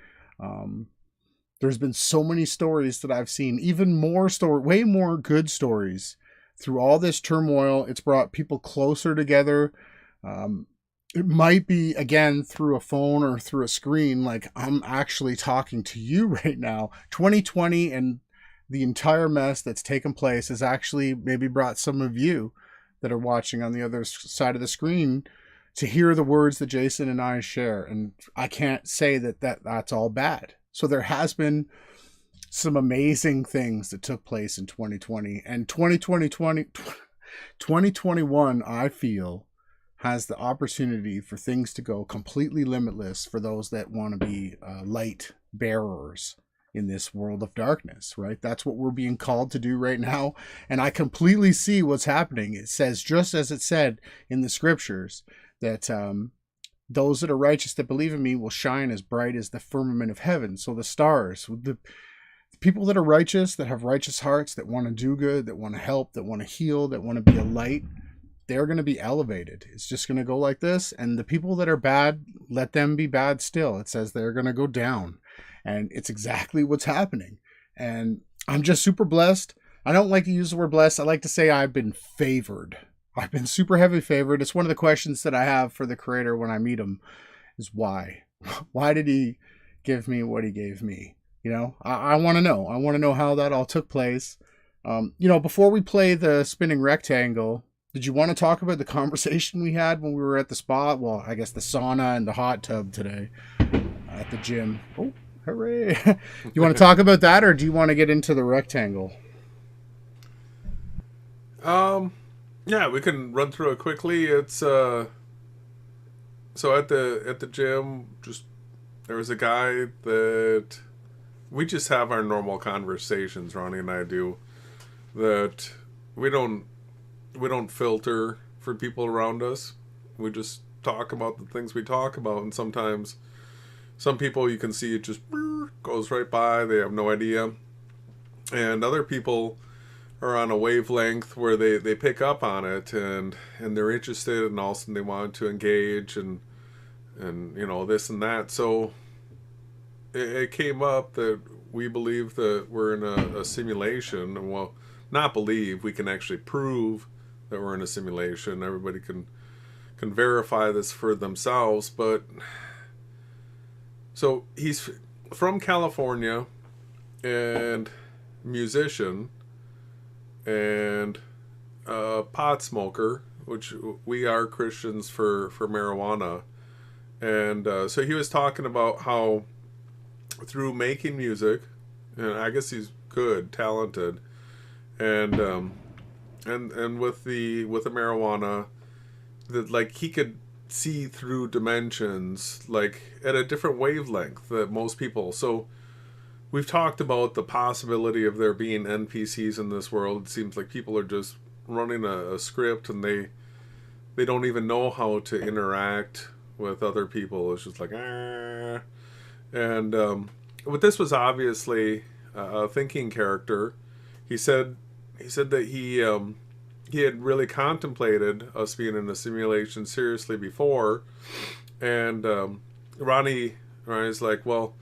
There's been so many stories that I've seen, even more way more good stories through all this turmoil. It's brought people closer together. It might be, again, through a phone or through a screen, like I'm actually talking to you right now. 2020 and the entire mess that's taken place has actually maybe brought some of you that are watching on the other side of the screen to hear the words that Jason and I share. And I can't say that's all bad. So there has been some amazing things that took place in 2020. And 2021, I feel, has the opportunity for things to go completely limitless for those that want to be light bearers in this world of darkness, right? That's what we're being called to do right now. And I completely see what's happening. It says, just as it said in the scriptures, that those that are righteous that believe in me will shine as bright as the firmament of heaven. So the stars, the people that are righteous, that have righteous hearts, that want to do good, that want to help, that want to heal, that want to be a light, they're going to be elevated. It's just going to go like this. And the people that are bad, let them be bad still. It says they're going to go down. And it's exactly what's happening. And I'm just super blessed. I don't like to use the word blessed. I like to say I've been favored. I've been super heavy favored. It's one of the questions that I have for the Creator when I meet him is why? Why did he give me what he gave me? You know, I want to know. I want to know how that all took place. Before we play the spinning rectangle, did you want to talk about the conversation we had when we were at the spa? Well, I guess the sauna and the hot tub today at the gym. Oh, hooray. You want to talk about that, or do you want to get into the rectangle? Yeah, we can run through it quickly. It's so at the gym, just there was a guy that we just have our normal conversations, Ronnie and I do, that we don't filter for people around us. We just talk about the things we talk about, and sometimes some people you can see it just goes right by. They have no idea. And other people are on a wavelength where they pick up on it and they're interested, and all of a sudden they want to engage and this and that. So it came up that we believe that we're in a simulation, and well, not believe, we can actually prove that we're in a simulation. Everybody can verify this for themselves. But so he's from California and musician and pot smoker, which we are Christians for marijuana. And so he was talking about how through making music, and I guess he's good, talented, and with the marijuana, that like he could see through dimensions like at a different wavelength that most people. So we've talked about the possibility of there being NPCs in this world. It seems like people are just running a script, and they don't even know how to interact with other people. It's just like, ah. And but this was obviously a thinking character. He said that he had really contemplated us being in a simulation seriously before, and Ronnie's like, well,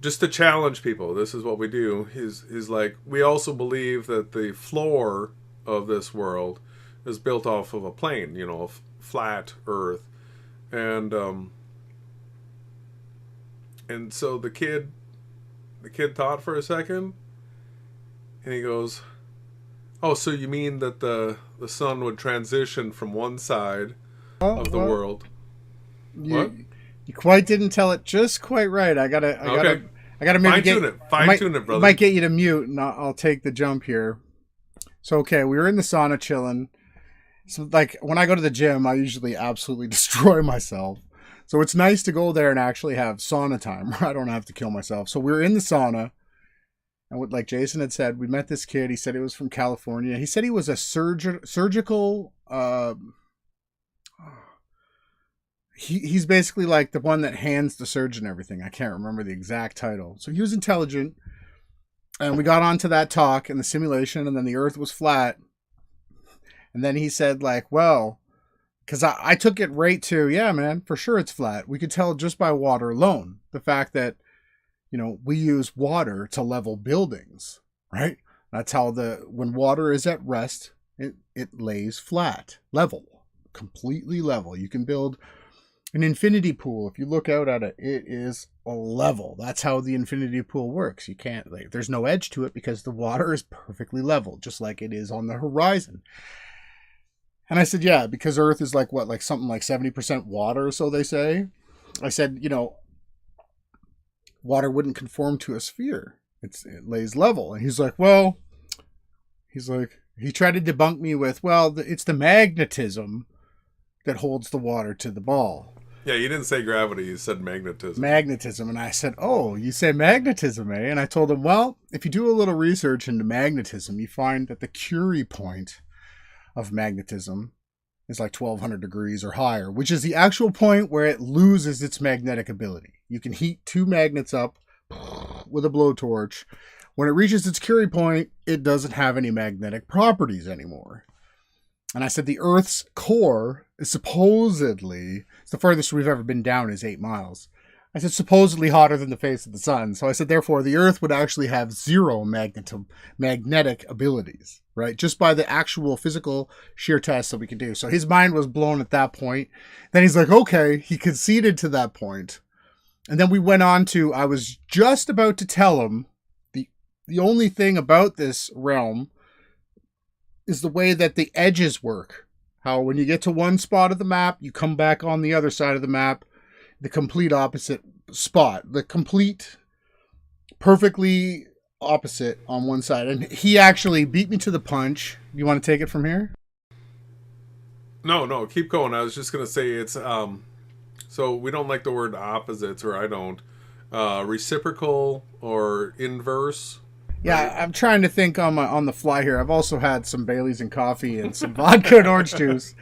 just to challenge people, this is what we do. He's like, we also believe that the floor of this world is built off of a plane, a flat Earth, and so the kid thought for a second, and he goes, oh, so you mean that the sun would transition from one side of the world? What? You quite didn't tell it just quite right. I gotta maybe fine tune it, brother. Might get you to mute, and I'll take the jump here. So okay, we were in the sauna chilling. So like when I go to the gym, I usually absolutely destroy myself. So it's nice to go there and actually have sauna time where I don't have to kill myself. So we were in the sauna, and what, like Jason had said, we met this kid. He said he was from California. He said he was a surgical. He's basically like the one that hands the surgeon everything. I can't remember the exact title. So he was intelligent, and we got onto that talk in the simulation, and then the Earth was flat. And then he said, like, well, because I took it right to, yeah, man, for sure it's flat. We could tell just by water alone. The fact that, we use water to level buildings, right? That's how when water is at rest, it lays flat, level, completely level. You can build an infinity pool. If you look out at it, it is a level. That's how the infinity pool works. You can't, there's no edge to it because the water is perfectly level, just like it is on the horizon. And I said, yeah, because Earth is like something like 70% water, so they say. I said, water wouldn't conform to a sphere. It lays level. And he's like, he tried to debunk me with, well, it's the magnetism that holds the water to the ball. Yeah, you didn't say gravity, you said magnetism. Magnetism. And I said, oh, you say magnetism, eh? And I told him, well, if you do a little research into magnetism, you find that the Curie point of magnetism is like 1200 degrees or higher, which is the actual point where it loses its magnetic ability. You can heat two magnets up with a blowtorch. When it reaches its Curie point, it doesn't have any magnetic properties anymore. And I said the Earth's core is supposedly, it's the furthest we've ever been down is 8 miles. I said supposedly hotter than the face of the sun. So I said, therefore, the Earth would actually have zero magnetic abilities, right? Just by the actual physical sheer tests that we can do. So his mind was blown at that point. Then he's like, okay, he conceded to that point. And then we went on to, I was just about to tell him the only thing about this realm is the way that the edges work. How when you get to one spot of the map, you come back on the other side of the map, the complete opposite spot, the complete perfectly opposite on one side. And he actually beat me to the punch. You want to take it from here? No, keep going. I was just going to say it's, so we don't like the word opposites, or I don't, reciprocal or inverse. Yeah, I'm trying to think on the fly here. I've also had some Baileys and coffee and some vodka and orange juice.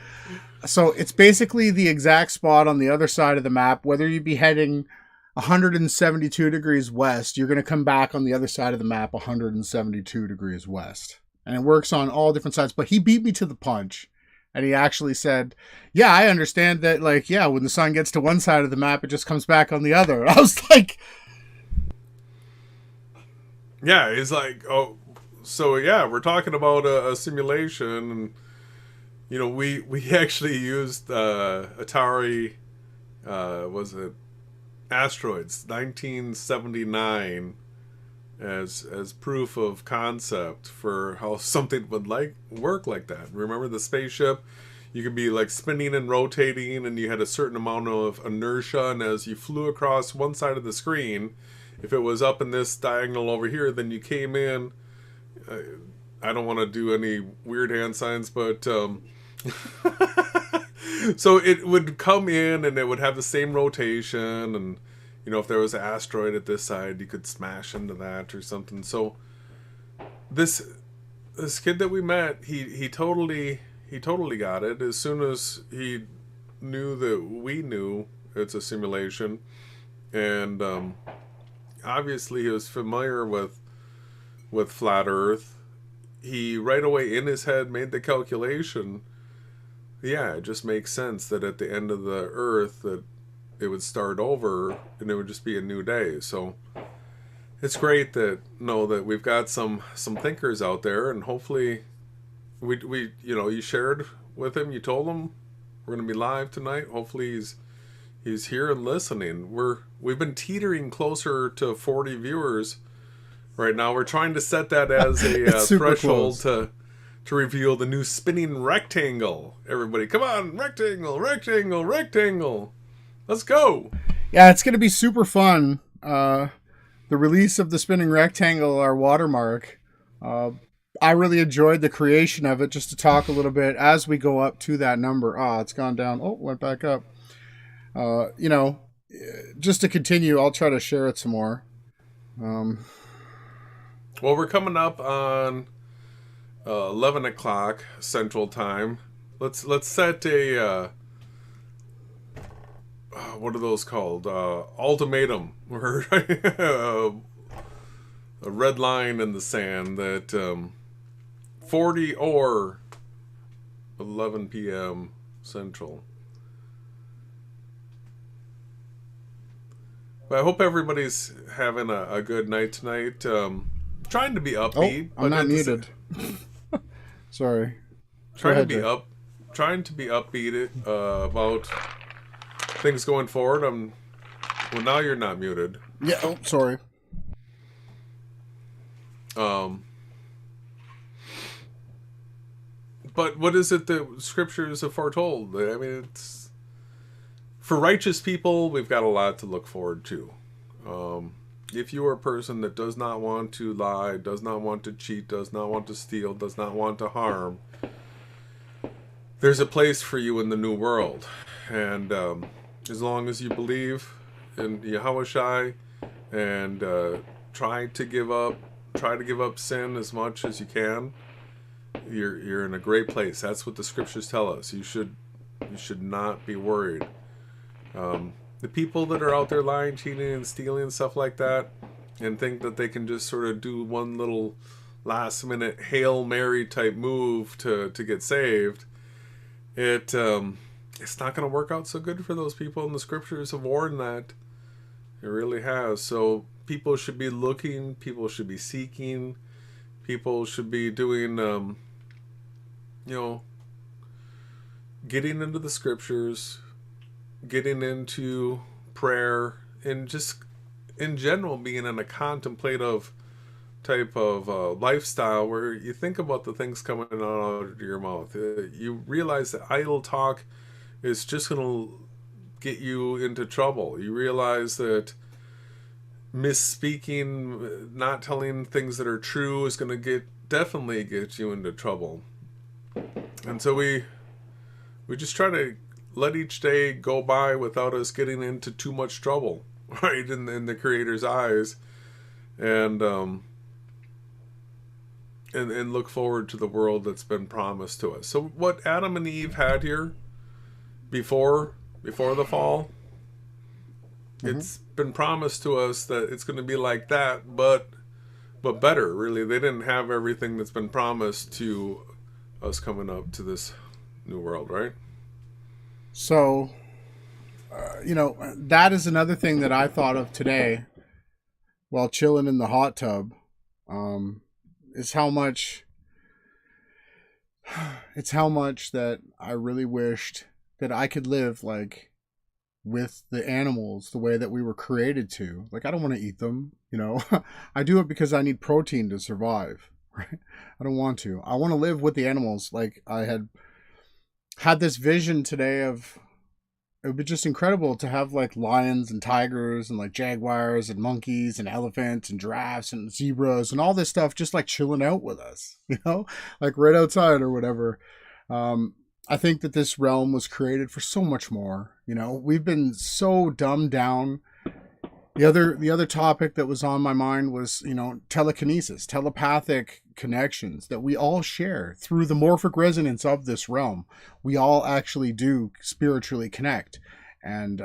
So it's basically the exact spot on the other side of the map. Whether you be heading 172 degrees west, you're going to come back on the other side of the map 172 degrees west. And it works on all different sides. But he beat me to the punch. And he actually said, yeah, I understand that, like, yeah, when the sun gets to one side of the map, it just comes back on the other. And I was like... Yeah, it's like, oh, so yeah, we're talking about a simulation, and you know, we actually used Atari, was it Asteroids 1979 as proof of concept for how something would work like that. Remember the spaceship? You could be like spinning and rotating, and you had a certain amount of inertia, and as you flew across one side of the screen, if it was up in this diagonal over here, then you came in. I don't want to do any weird hand signs, but so it would come in and it would have the same rotation, and you know, if there was an asteroid at this side, you could smash into that or something. So this kid that we met, he totally got it as soon as he knew that we knew it's a simulation, and obviously he was familiar with flat Earth. He right away in his head made the calculation. Yeah, it just makes sense that at the end of the Earth that it would start over and it would just be a new day. So it's great that that we've got some thinkers out there, and hopefully we you shared with him, you told him we're going to be live tonight. Hopefully he's here and listening. We've been teetering closer to 40 viewers right now. We're trying to set that as a threshold to reveal the new spinning rectangle. Everybody, come on, rectangle, rectangle, rectangle. Let's go. Yeah, it's going to be super fun. The release of the spinning rectangle, our watermark. I really enjoyed the creation of it. Just to talk a little bit as we go up to that number. It's gone down. Oh, went back up. Just to continue, I'll try to share it some more. Well, we're coming up on 11 o'clock Central Time. Let's set a what are those called? Ultimatum. Or a red line in the sand that 40 or 11 p.m. Central. But I hope everybody's having a good night tonight. Trying to be upbeat. Oh, I'm not muted. Sorry. Trying to be upbeat about things going forward. Well, now you're not muted. Yeah. Oh, sorry. But what is it that scriptures have foretold? I mean, it's for righteous people. We've got a lot to look forward to. If you are a person that does not want to lie, does not want to cheat, does not want to steal, does not want to harm, there's a place for you in the new world. And as long as you believe in Yahushai and try to give up sin as much as you can, you're in a great place. That's what the scriptures tell us. You should not be worried. The people that are out there lying, cheating, and stealing and stuff like that, and think that they can just sort of do one little last minute Hail Mary type move to get saved, it's not going to work out so good for those people, and the scriptures have warned that. It really has. So people should be looking, people should be seeking, people should be doing, getting into the scriptures, getting into prayer, and just in general being in a contemplative type of lifestyle where you think about the things coming out of your mouth. You realize that idle talk is just going to get you into trouble. You realize that misspeaking, not telling things that are true is going to definitely get you into trouble. And so we just try to let each day go by without us getting into too much trouble, right, in the Creator's eyes. And and look forward to the world that's been promised to us. So what Adam and Eve had here before the fall, it's been promised to us that it's going to be like that, but better. Really, they didn't have everything that's been promised to us coming up to this new world, right? So, that is another thing that I thought of today while chilling in the hot tub. Is how much that I really wished that I could live like with the animals the way that we were created to. Like, I don't want to eat them, I do it because I need protein to survive, right? I don't want to. I want to live with the animals. Like, I had this vision today of, it would be just incredible to have like lions and tigers and like jaguars and monkeys and elephants and giraffes and zebras and all this stuff just like chilling out with us, like right outside or whatever. I think that this realm was created for so much more. We've been so dumbed down. The other topic that was on my mind was, telekinesis, telepathic connections that we all share through the morphic resonance of this realm. We all actually do spiritually connect. And,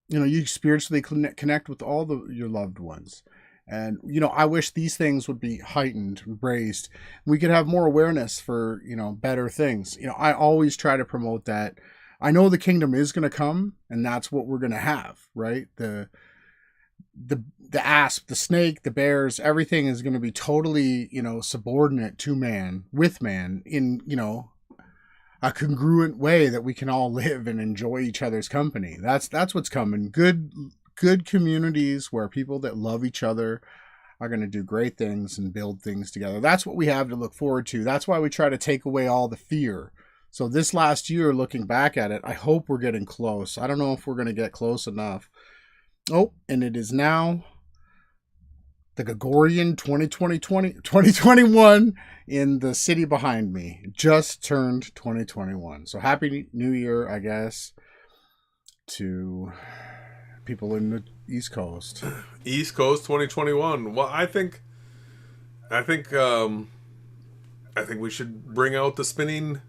you spiritually connect with all your loved ones. And, I wish these things would be heightened, raised. We could have more awareness for, better things. I always try to promote that. I know the kingdom is going to come, and that's what we're going to have, right? The asp, the snake, the bears, everything is going to be totally, subordinate to man, with man, in, a congruent way that we can all live and enjoy each other's company. That's what's coming. Good communities where people that love each other are going to do great things and build things together. That's what we have to look forward to. That's why we try to take away all the fear. So this last year, looking back at it, I hope we're getting close. I don't know if we're going to get close enough. Oh, and it is now the Gregorian 2021 in the city behind me. Just turned 2021. So happy New Year, I guess, to people in the East Coast. East Coast 2021. Well, I think we should bring out the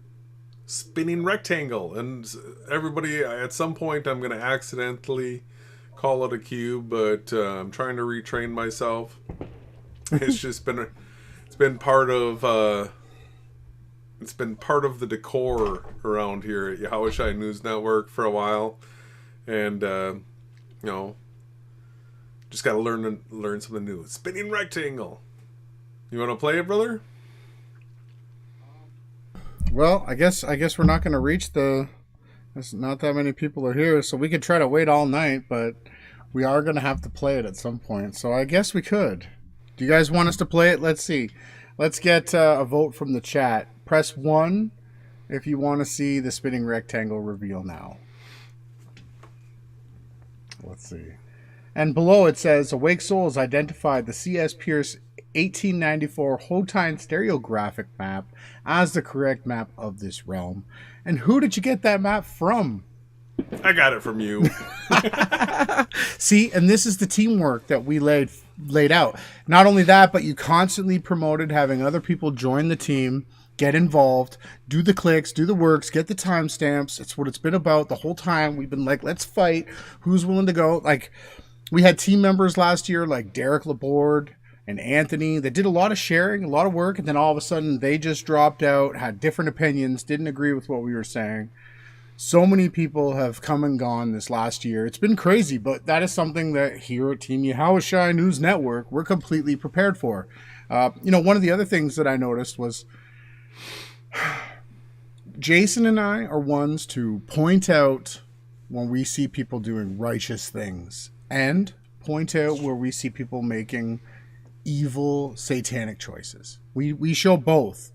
spinning rectangle, and everybody, at some point I'm going to accidentally call it a cube, but I'm trying to retrain myself. It's been part of the decor around here at Yahushua News Network for a while, and just got to learn something new. Spinning rectangle. You want to play it, brother? Well, I guess we're not going to reach there's not that many people are here, so we could try to wait all night, but we are going to have to play it at some point. So I guess we could. Do you guys want us to play it? Let's see. Let's get a vote from the chat. Press 1 if you want to see the spinning rectangle reveal now. Let's see. And below it says, Awake Souls identified the C.S. Pierce 1894 Hotine stereographic map as the correct map of this realm. And who did you get that map from? I got it from you. See, and this is the teamwork that we laid out. Not only that, but you constantly promoted having other people join the team, get involved, do the clicks, do the works, get the timestamps. It's what it's been about the whole time. We've been like, let's fight. Who's willing to go? Like, we had team members last year like Derek Laborde and Anthony that did a lot of sharing, a lot of work, and then all of a sudden they just dropped out, had different opinions, didn't agree with what we were saying. So many people have come and gone this last year. It's been crazy, but that is something that here at Team Yahushua News Network, we're completely prepared for. One of the other things that I noticed was Jason and I are ones to point out when we see people doing righteous things and point out where we see people making evil, satanic choices. We show both.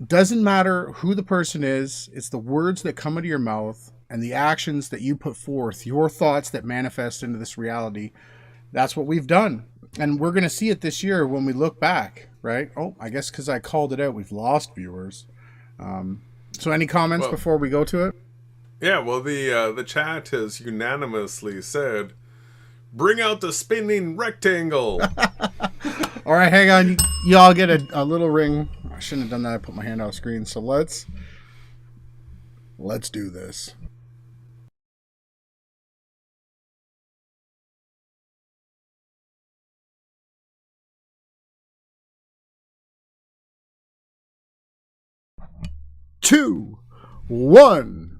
Doesn't matter who the person is, it's the words that come out of your mouth and the actions that you put forth, your thoughts that manifest into this reality. That's what we've done. And we're going to see it this year when we look back, right? Oh, I guess because I called it out, we've lost viewers. So any comments before we go to it? Yeah, well, the chat has unanimously said, bring out the spinning rectangle. All right, hang on. Y'all get a little ring. I shouldn't have done that. I put my hand off screen. So let's do this. Two, one.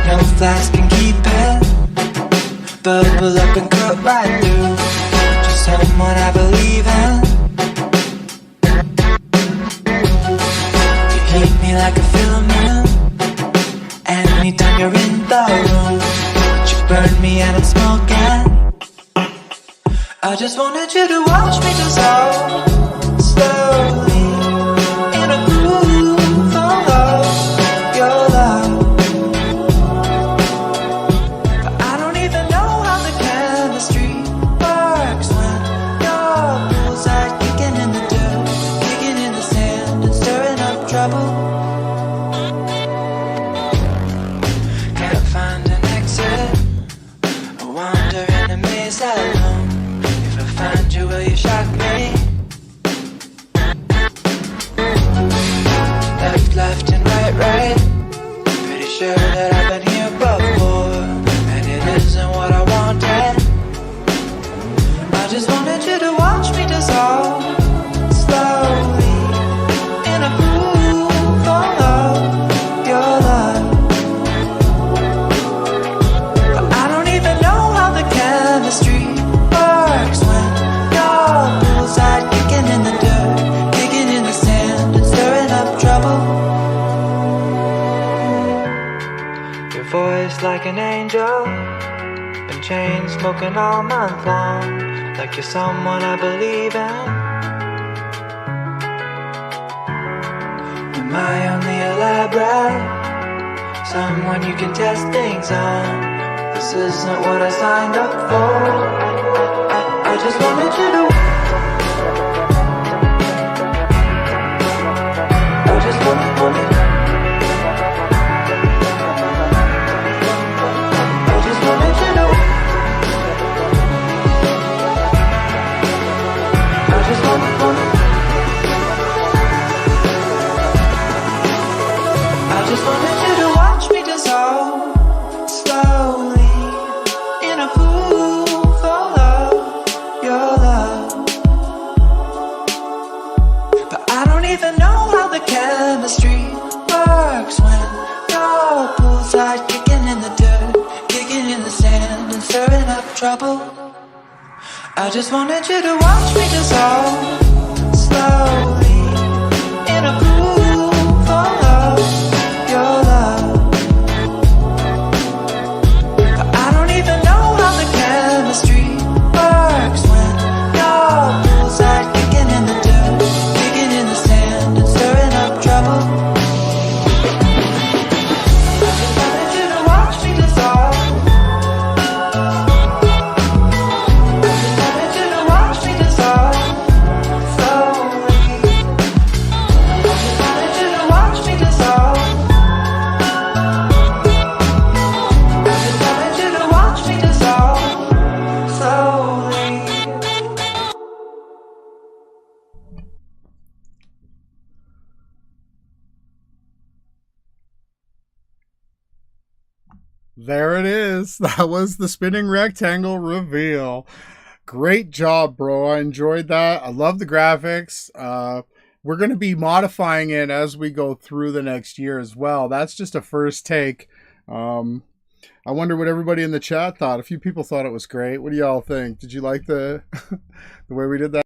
No flask can keep it. Bubble up and cut right through. Just someone I believe in. You heat me like a filament. Anytime you're in the room, you burn me and I'm smoking. I just wanted you to watch me dissolve slowly in a groove of your love. But I don't even know how the chemistry works when your bullseye kicking in the dirt, kicking in the sand and stirring up trouble. Can't find an exit. I wander in a maze alone. If I find you, will you shock me? Left and right. Pretty sure that I've been here before, and it isn't what I wanted. I just wanted you to watch me dissolve slowly in a groove of your love. But I don't even know how the chemistry works when your bullseye kicking in the dirt, kicking in the sand and stirring up trouble. Your voice like an angel, been chain smoking all month long, like you're someone I believe in. Am I only elaborate? Someone you can test things on. This isn't what I signed up for. I just wanted you to. I just wanted. I just wanted you to. I just wanted. I just wanted you to watch me dissolve slowly in a pool full of your love. But I don't even know how the chemistry works when your bullseye kicking in the dirt, kicking in the sand and stirring up trouble. I just wanted you to watch me dissolve slowly in a groove full of your love. But I don't even know how the chemistry works when your bullseye kicking in the dirt, kicking in the sand and stirring up trouble. I just wanted you to watch me dissolve. I just wanted you to watch me dissolve slowly. I just wanted you to watch me dissolve. I just wanted you to watch me dissolve slowly. There it is. That was the spinning rectangle reveal. Great job, bro. I enjoyed that. I love the graphics. We're going to be modifying it as we go through the next year as well. That's just a first take. I wonder what everybody in the chat thought. A few people thought it was great. What do y'all think? Did you like the the way we did that?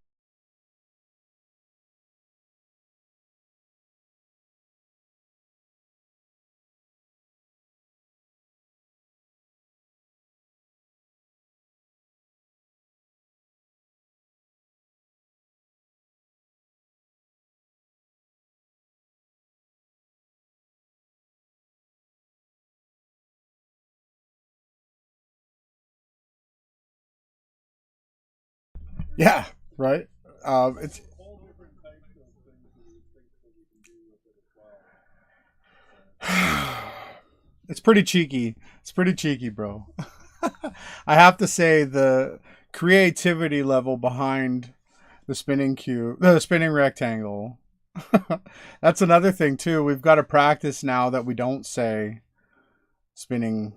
Yeah, right. It's it's pretty cheeky. It's pretty cheeky, bro. I have to say the creativity level behind the spinning cube, the spinning rectangle. That's another thing too. We've got to practice now that we don't say spinning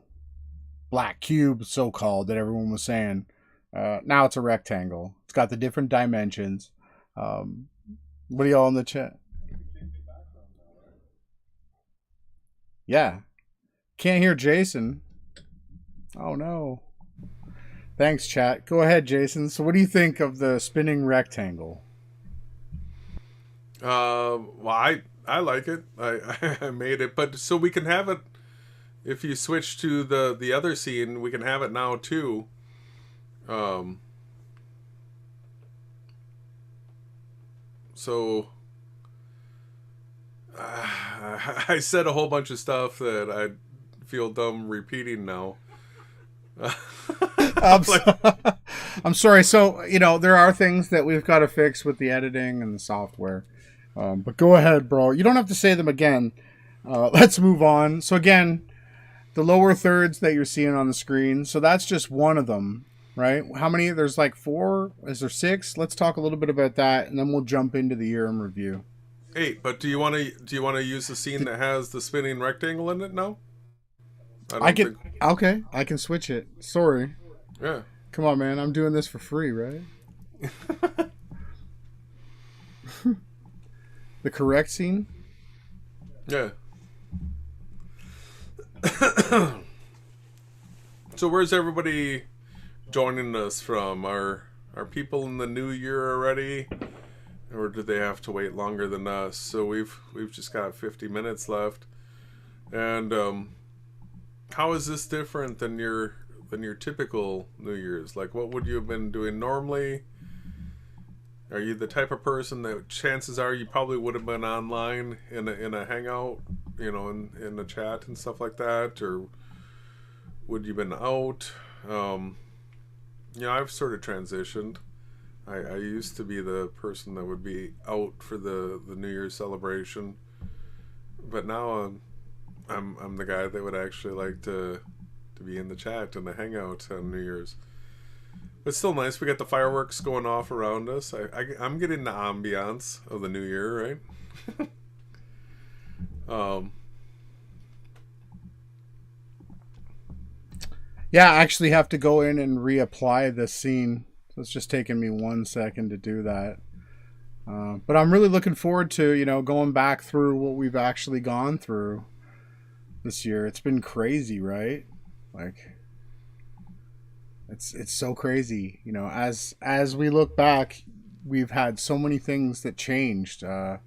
black cube, so called, that everyone was saying. Now it's a rectangle. It's got the different dimensions. Um, what are y'all in the chat? Yeah, can't hear Jason. Oh no. Thanks, chat. Go ahead, Jason. So, what do you think of the spinning rectangle? Well, I like it. I made it, but so we can have it. If you switch to the other scene, we can have it now too. Um. So I said a whole bunch of stuff that I feel dumb repeating now. I'm, Like, I'm sorry. So, there are things that we've got to fix with the editing and the software. But go ahead, bro. You don't have to say them again. Let's move on. So, again, the lower thirds that you're seeing on the screen. So, that's just one of them, right? How many? There's like 4. Is there 6? Let's talk a little bit about that, and then we'll jump into the year in review. 8. But do you want to use the scene that has the spinning rectangle in it now? I I don't can. think. Okay, I can switch it. Sorry. Yeah. Come on, man. I'm doing this for free, right? The correct scene? Yeah. So where's everybody joining us from? Are people in the new year already, or do they have to wait longer than us? So we've just got 50 minutes left, and how is this different than your typical New Year's? Like, what would you have been doing normally? Are you the type of person that chances are you probably would have been online in a hangout, in the chat and stuff like that, or would you been out? I've sort of transitioned. I used to be the person that would be out for the New Year's celebration, but now I'm the guy that would actually like to be in the chat and the hangout on New Year's. It's still nice. We got the fireworks going off around us. I'm getting the ambiance of the new year, right? Yeah, I actually have to go in and reapply this scene. So it's just taking me 1 second to do that. But I'm really looking forward to, going back through what we've actually gone through this year. It's been crazy, right? Like, it's so crazy. As we look back, we've had so many things that changed. I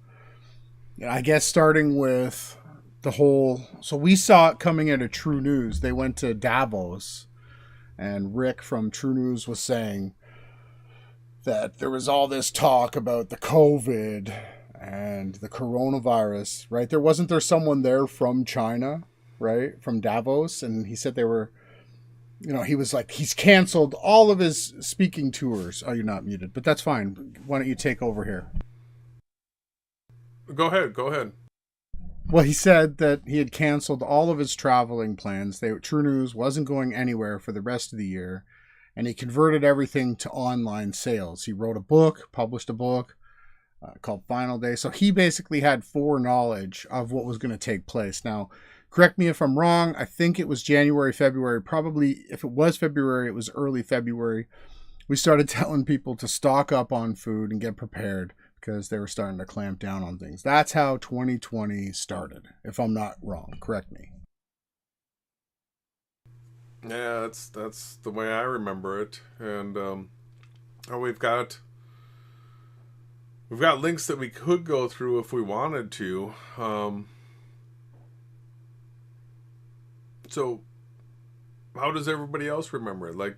guess starting with the whole. So we saw it coming out of True News. They went to Davos, and Rick from True News was saying that there was all this talk about the COVID and the coronavirus, right? Wasn't there someone there from China, right? From Davos, and he said they were. He was like, he's canceled all of his speaking tours. Oh, you're not muted, but that's fine. Why don't you take over here? Go ahead. Go ahead. Well, he said that he had canceled all of his traveling plans. True News wasn't going anywhere for the rest of the year, and he converted everything to online sales. He wrote a book, published a book called Final Day. So he basically had foreknowledge of what was going to take place. Now, correct me if I'm wrong. I think it was January, February. Probably, if it was February, it was early February. We started telling people to stock up on food and get prepared because they were starting to clamp down on things. That's how 2020 started, if I'm not wrong. Correct me. Yeah, that's the way I remember it, and we've got links that we could go through if we wanted to. So, how does everybody else remember it? Like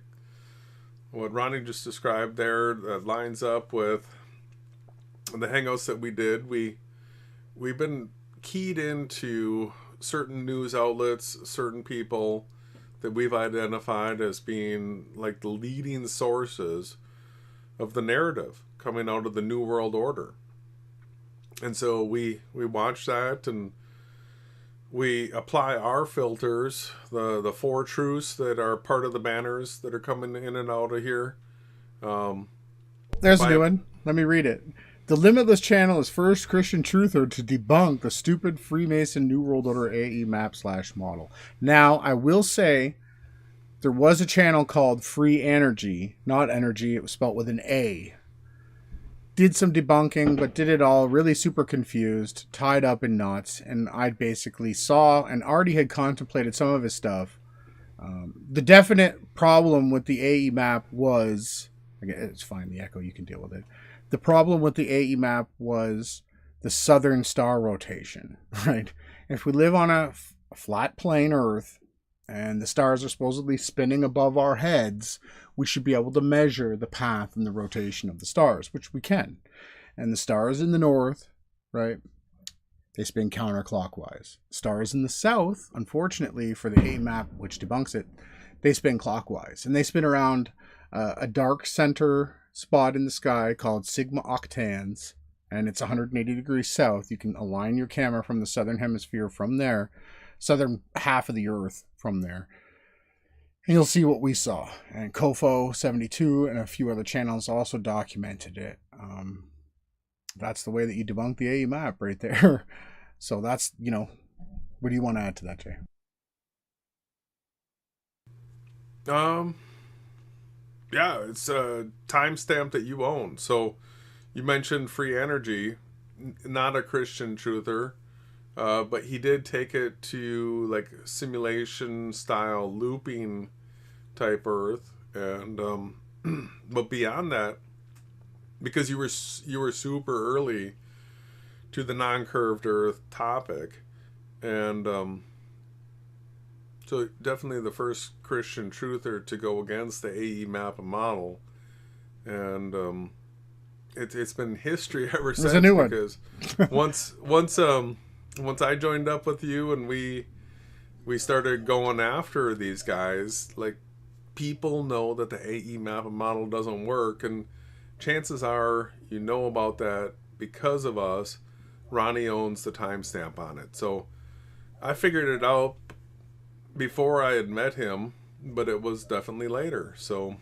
what Ronnie just described there, that lines up with the hangouts that we did. We've been keyed into certain news outlets, certain people that we've identified as being like the leading sources of the narrative coming out of the New World Order. And so we watch that, and we apply our filters, the four truths that are part of the banners that are coming in and out of here. There's a new one. Let me read it. The Limitless channel is first Christian truther to debunk the stupid Freemason New World Order AE map / model. Now, I will say there was a channel called Free Energy, not energy, it was spelled with an A. Did some debunking, but did it all really super confused, tied up in knots, and I basically saw and already had contemplated some of his stuff. The definite problem with the AE map was, it's fine, the echo, you can deal with it. The problem with the AE map was the southern star rotation, right? If we live on a flat plane Earth and the stars are supposedly spinning above our heads, we should be able to measure the path and the rotation of the stars, which we can. And the stars in the north, right, they spin counterclockwise. Stars in the south, unfortunately for the AE map, which debunks it, they spin clockwise. And they spin around a dark center spot in the sky called Sigma Octans, and it's 180 degrees south. You can align your camera from the southern hemisphere from there, southern half of the Earth from there, and you'll see what we saw. And Kofo 72 and a few other channels also documented it. That's the way that you debunk the AE map right there. So that's, what do you want to add to that, Jay? Yeah, it's a timestamp that you own. So you mentioned Free Energy, not a Christian truther, but he did take it to like simulation style looping type Earth, and but beyond that, because you were super early to the non-curved Earth topic, and so definitely the first Christian truther to go against the AE map and model, and it's been history ever since. A new one. Because once I joined up with you and we started going after these guys, like, people know that the AE map and model doesn't work, and chances are you know about that because of us. Ronnie owns the timestamp on it, so I figured it out before I had met him, but it was definitely later. So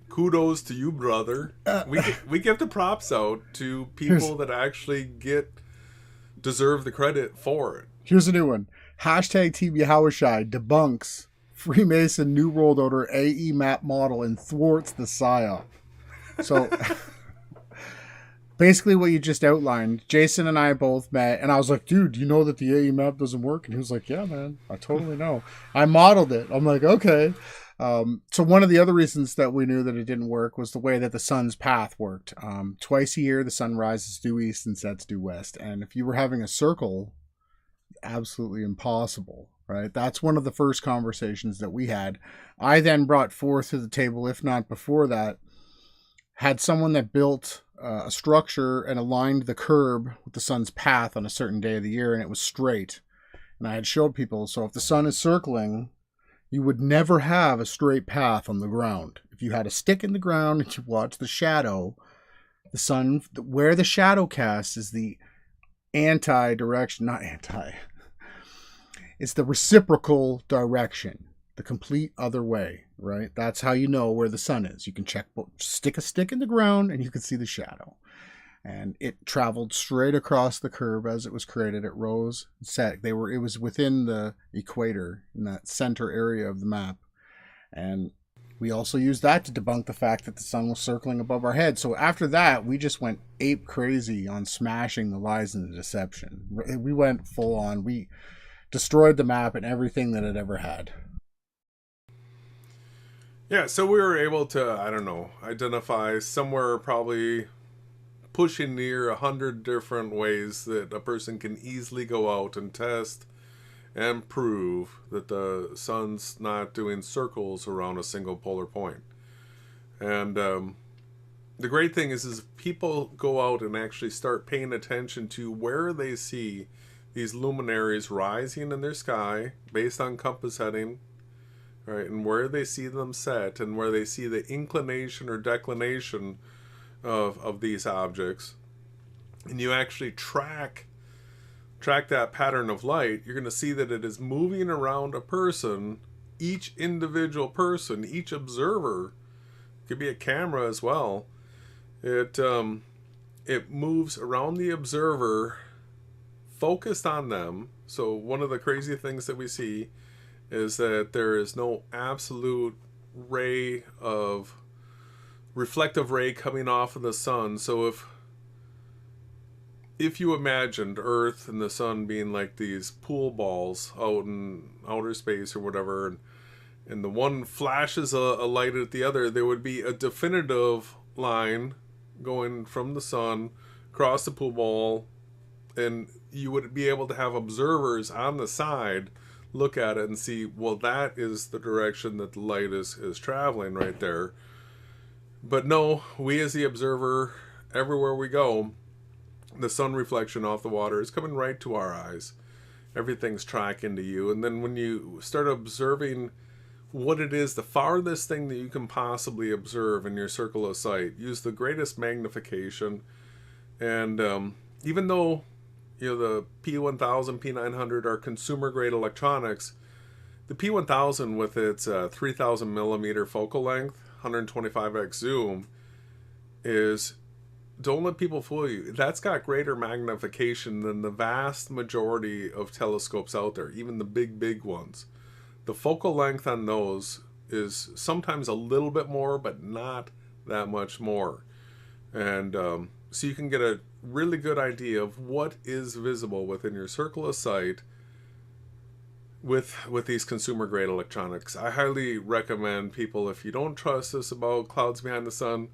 kudos to you, brother. We give the props out to people that actually deserve the credit for it. Here's a new one. Hashtag Team Yahushai debunks Freemason New World Order AE map model and thwarts the PSYOP. So basically what you just outlined, Jason and I both met, and I was like, dude, do you know that the AE map doesn't work? And he was like, yeah, man, I totally know. I modeled it. I'm like, okay. So one of the other reasons that we knew that it didn't work was the way that the sun's path worked. Twice a year, the sun rises due east and sets due west. And if you were having a circle, absolutely impossible, right? That's one of the first conversations that we had. I then brought forth to the table, if not before that, had someone that built a structure and aligned the curb with the sun's path on a certain day of the year, and it was straight. And I had showed people, so if the sun is circling, you would never have a straight path on the ground. If you had a stick in the ground and you watch the shadow, the sun, where the shadow casts is the it's the reciprocal direction, the complete other way, right? That's how you know where the sun is. You can stick a stick in the ground and you can see the shadow. And it traveled straight across the curve as it was created. It rose, set. It was within the equator in that center area of the map. And we also used that to debunk the fact that the sun was circling above our head. So after that, we just went ape crazy on smashing the lies and the deception. We went full on. We destroyed the map and everything that it ever had. Yeah, so we were able to, identify somewhere probably pushing near 100 different ways that a person can easily go out and test and prove that the sun's not doing circles around a single polar point. And the great thing is people go out and actually start paying attention to where they see these luminaries rising in their sky based on compass heading, right? And where they see them set and where they see the inclination or declination of these objects, and you actually track that pattern of light, you're going to see that it is moving around a person, each individual person, each observer, could be a camera as well. It moves around the observer, focused on them. So one of the crazy things that we see is that there is no absolute ray of reflective ray coming off of the sun. So if you imagined Earth and the sun being like these pool balls out in outer space or whatever, and the one flashes a light at the other, there would be a definitive line going from the sun across the pool ball, and you would be able to have observers on the side look at it and see, well, that is the direction that the light is traveling right there. But no, we as the observer, everywhere we go, the sun reflection off the water is coming right to our eyes. Everything's tracking to you. And then when you start observing what it is, the farthest thing that you can possibly observe in your circle of sight, use the greatest magnification. And even though the P1000, P900 are consumer grade electronics, the P1000 with its 3000 millimeter focal length, 125x zoom, is, don't let people fool you, that's got greater magnification than the vast majority of telescopes out there, even the big ones. The focal length on those is sometimes a little bit more, but not that much more. And so you can get a really good idea of what is visible within your circle of sight with these consumer grade electronics. I highly recommend people, if you don't trust us about clouds behind the sun,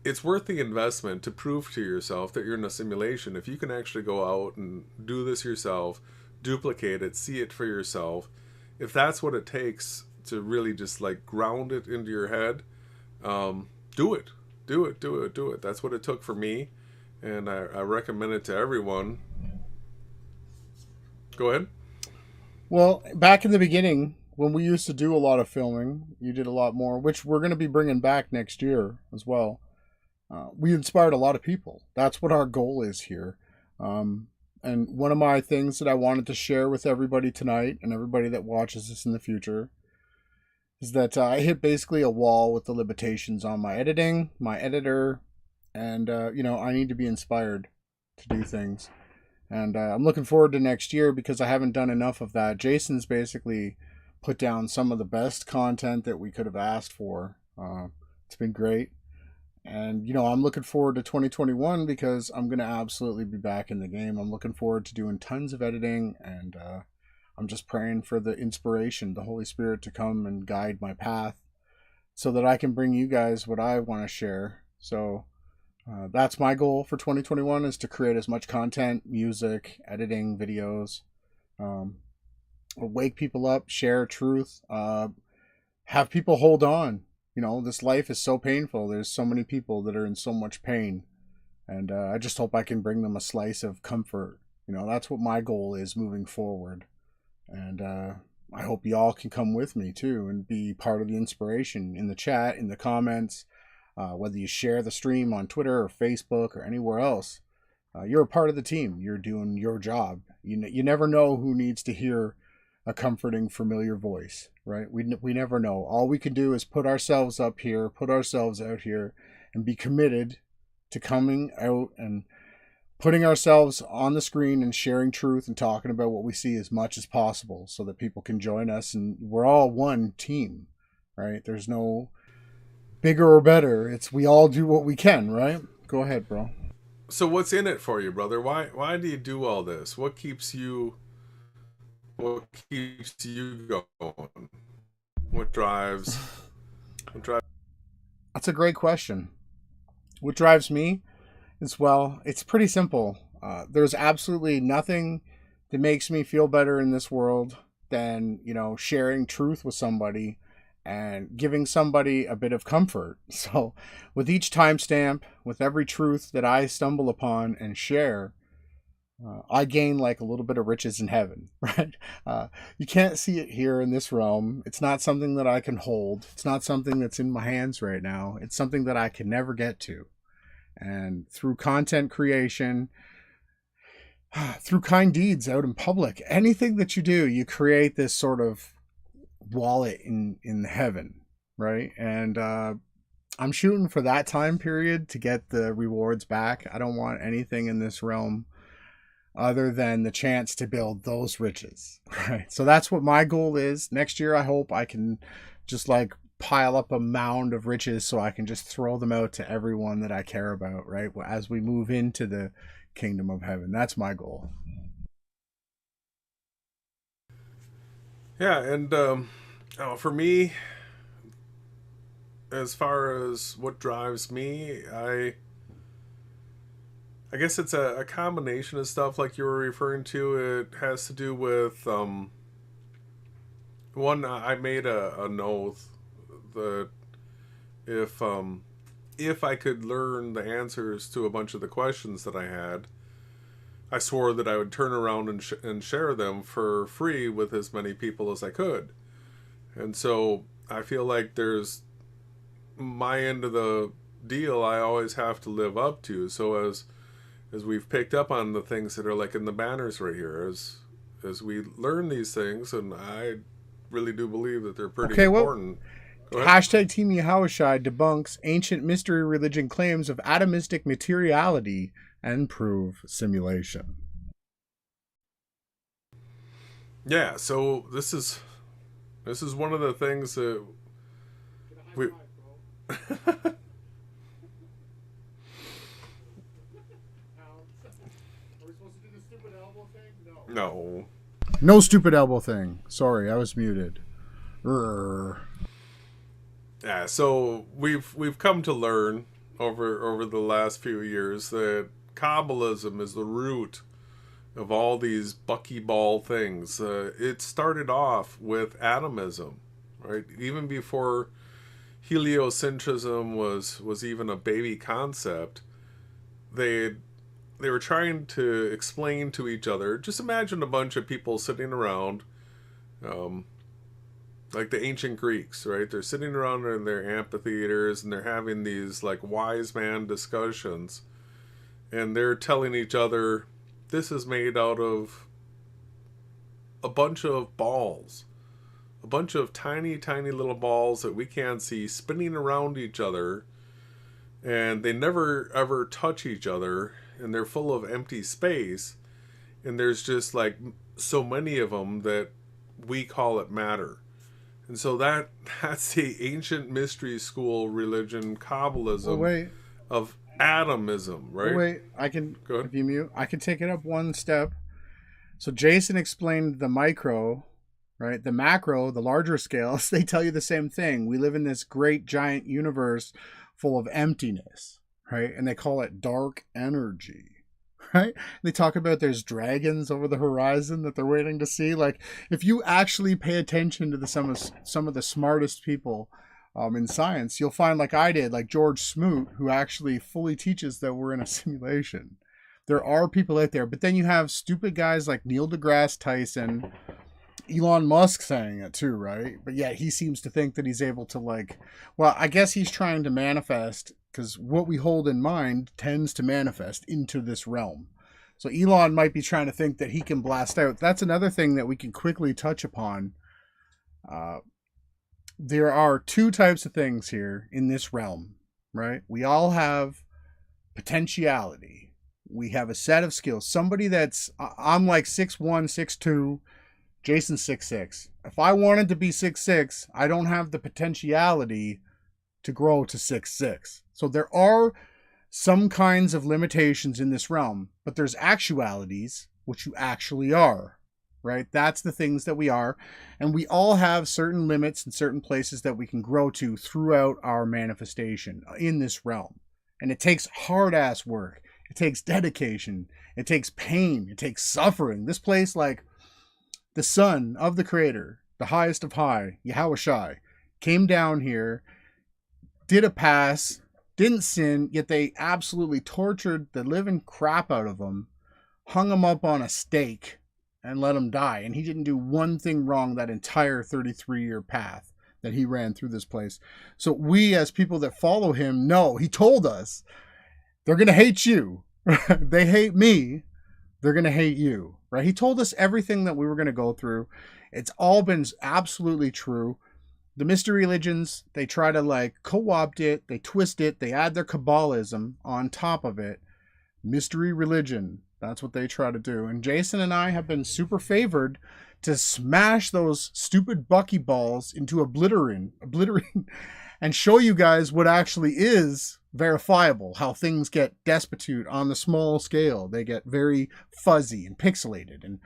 it's worth the investment to prove to yourself that you're in a simulation. If you can actually go out and do this yourself, duplicate it, see it for yourself, if that's what it takes to really just like ground it into your head, do it. That's what it took for me, and I recommend it to everyone. Go ahead. Well, back in the beginning, when we used to do a lot of filming, you did a lot more, which we're going to be bringing back next year as well. We inspired a lot of people. That's what our goal is here. And one of my things that I wanted to share with everybody tonight, and everybody that watches this in the future, is that I hit basically a wall with the limitations on my editing, my editor, and I need to be inspired to do things. And I'm looking forward to next year because I haven't done enough of that. Jason's basically put down some of the best content that we could have asked for. It's been great. And, I'm looking forward to 2021 because I'm going to absolutely be back in the game. I'm looking forward to doing tons of editing, and I'm just praying for the inspiration, the Holy Spirit to come and guide my path so that I can bring you guys what I want to share. So that's my goal for 2021, is to create as much content, music, editing, videos, wake people up, share truth, have people hold on. This life is so painful. There's so many people that are in so much pain. And I just hope I can bring them a slice of comfort. That's what my goal is moving forward. And I hope y'all can come with me too and be part of the inspiration in the chat, in the comments, whether you share the stream on Twitter or Facebook or anywhere else. You're a part of the team. You're doing your job. You never know who needs to hear a comforting, familiar voice, right? We never know. All we can do is put ourselves up here, put ourselves out here, and be committed to coming out and putting ourselves on the screen and sharing truth and talking about what we see as much as possible so that people can join us, and we're all one team, right? There's no bigger or better. It's we all do what we can, right? Go ahead, bro. So what's in it for you, brother? Why do you do all this? What keeps you going? What drives? That's a great question. What drives me is, well, it's pretty simple. There's absolutely nothing that makes me feel better in this world than, sharing truth with somebody and giving somebody a bit of comfort. So with each timestamp, with every truth that I stumble upon and share, I gain like a little bit of riches in heaven, right? You can't see it here in this realm. It's not something that I can hold. It's not something that's in my hands right now. It's something that I can never get to. And through content creation, through kind deeds out in public, anything that you do, you create this sort of wallet in heaven, right? And I'm shooting for that time period to get the rewards back. I don't want anything in this realm other than the chance to build those riches, right? So that's what my goal is. Next year, I hope I can just like pile up a mound of riches so I can just throw them out to everyone that I care about, right? As we move into the kingdom of heaven. That's my goal. Yeah, and for me, as far as what drives me, I guess it's a combination of stuff like you were referring to. It has to do with one. I made an oath that if I could learn the answers to a bunch of the questions that I had, I swore that I would turn around and share them for free with as many people as I could. And so I feel like there's my end of the deal I always have to live up to. So as we've picked up on the things that are like in the banners right here, as we learn these things, and I really do believe that they're pretty important. Hashtag Team Yahushai debunks ancient mystery religion claims of atomistic materiality and prove simulation. Yeah, so this is one of the things that we No. No stupid elbow thing. Sorry, I was muted. Yeah, so we've come to learn over the last few years that Kabbalism is the root of all these buckyball things. It started off with atomism, right? Even before heliocentrism was even a baby concept, they were trying to explain to each other. Just imagine a bunch of people sitting around, like the ancient Greeks, right? They're sitting around in their amphitheaters and they're having these like wise man discussions, and they're telling each other, this is made out of a bunch of balls, a bunch of tiny little balls that we can't see spinning around each other, and they never ever touch each other, and they're full of empty space, and there's just like so many of them that we call it matter. And so that's the ancient mystery school religion Kabbalism of atomism, right? Wait, I can, if you mute, I can take it up one step. So Jason explained the micro, right? The macro, the larger scales, they tell you the same thing. We live in this great giant universe full of emptiness, right? And they call it dark energy, right? They talk about there's dragons over the horizon that they're waiting to see. Like, if you actually pay attention to some of the smartest people in science, you'll find, like I did, like George Smoot, who actually fully teaches that we're in a simulation. There are people out there, but then you have stupid guys like Neil deGrasse Tyson, Elon Musk saying it too, right? But yet he seems to think that he's able to, like, well, I guess he's trying to manifest, because what we hold in mind tends to manifest into this realm. So Elon might be trying to think that he can blast out. That's another thing that we can quickly touch upon. There are two types of things here in this realm, right? We all have potentiality. We have a set of skills. Somebody that's, I'm like 6'1", 6'2", Jason's 6'6". If I wanted to be 6'6", I don't have the potentiality to grow to 6'6". So there are some kinds of limitations in this realm, but there's actualities, which you actually are, right? That's the things that we are. And we all have certain limits and certain places that we can grow to throughout our manifestation in this realm. And it takes hard ass work. It takes dedication. It takes pain. It takes suffering. This place, like the son of the creator, the highest of high, Yahushai, came down here, did a pass, didn't sin, yet they absolutely tortured the living crap out of him, hung him up on a stake and let him die. And he didn't do one thing wrong that entire 33-year path that he ran through this place. So we, as people that follow him, know he told us they're going to hate you. They hate me. They're going to hate you, right? He told us everything that we were going to go through. It's all been absolutely true. The mystery religions, they try to like co-opt it, they twist it, they add their Kabbalism on top of it. Mystery religion, that's what they try to do. And Jason and I have been super favored to smash those stupid buckyballs into obliterate, and show you guys what actually is verifiable, how things get destitute on the small scale. They get very fuzzy and pixelated. And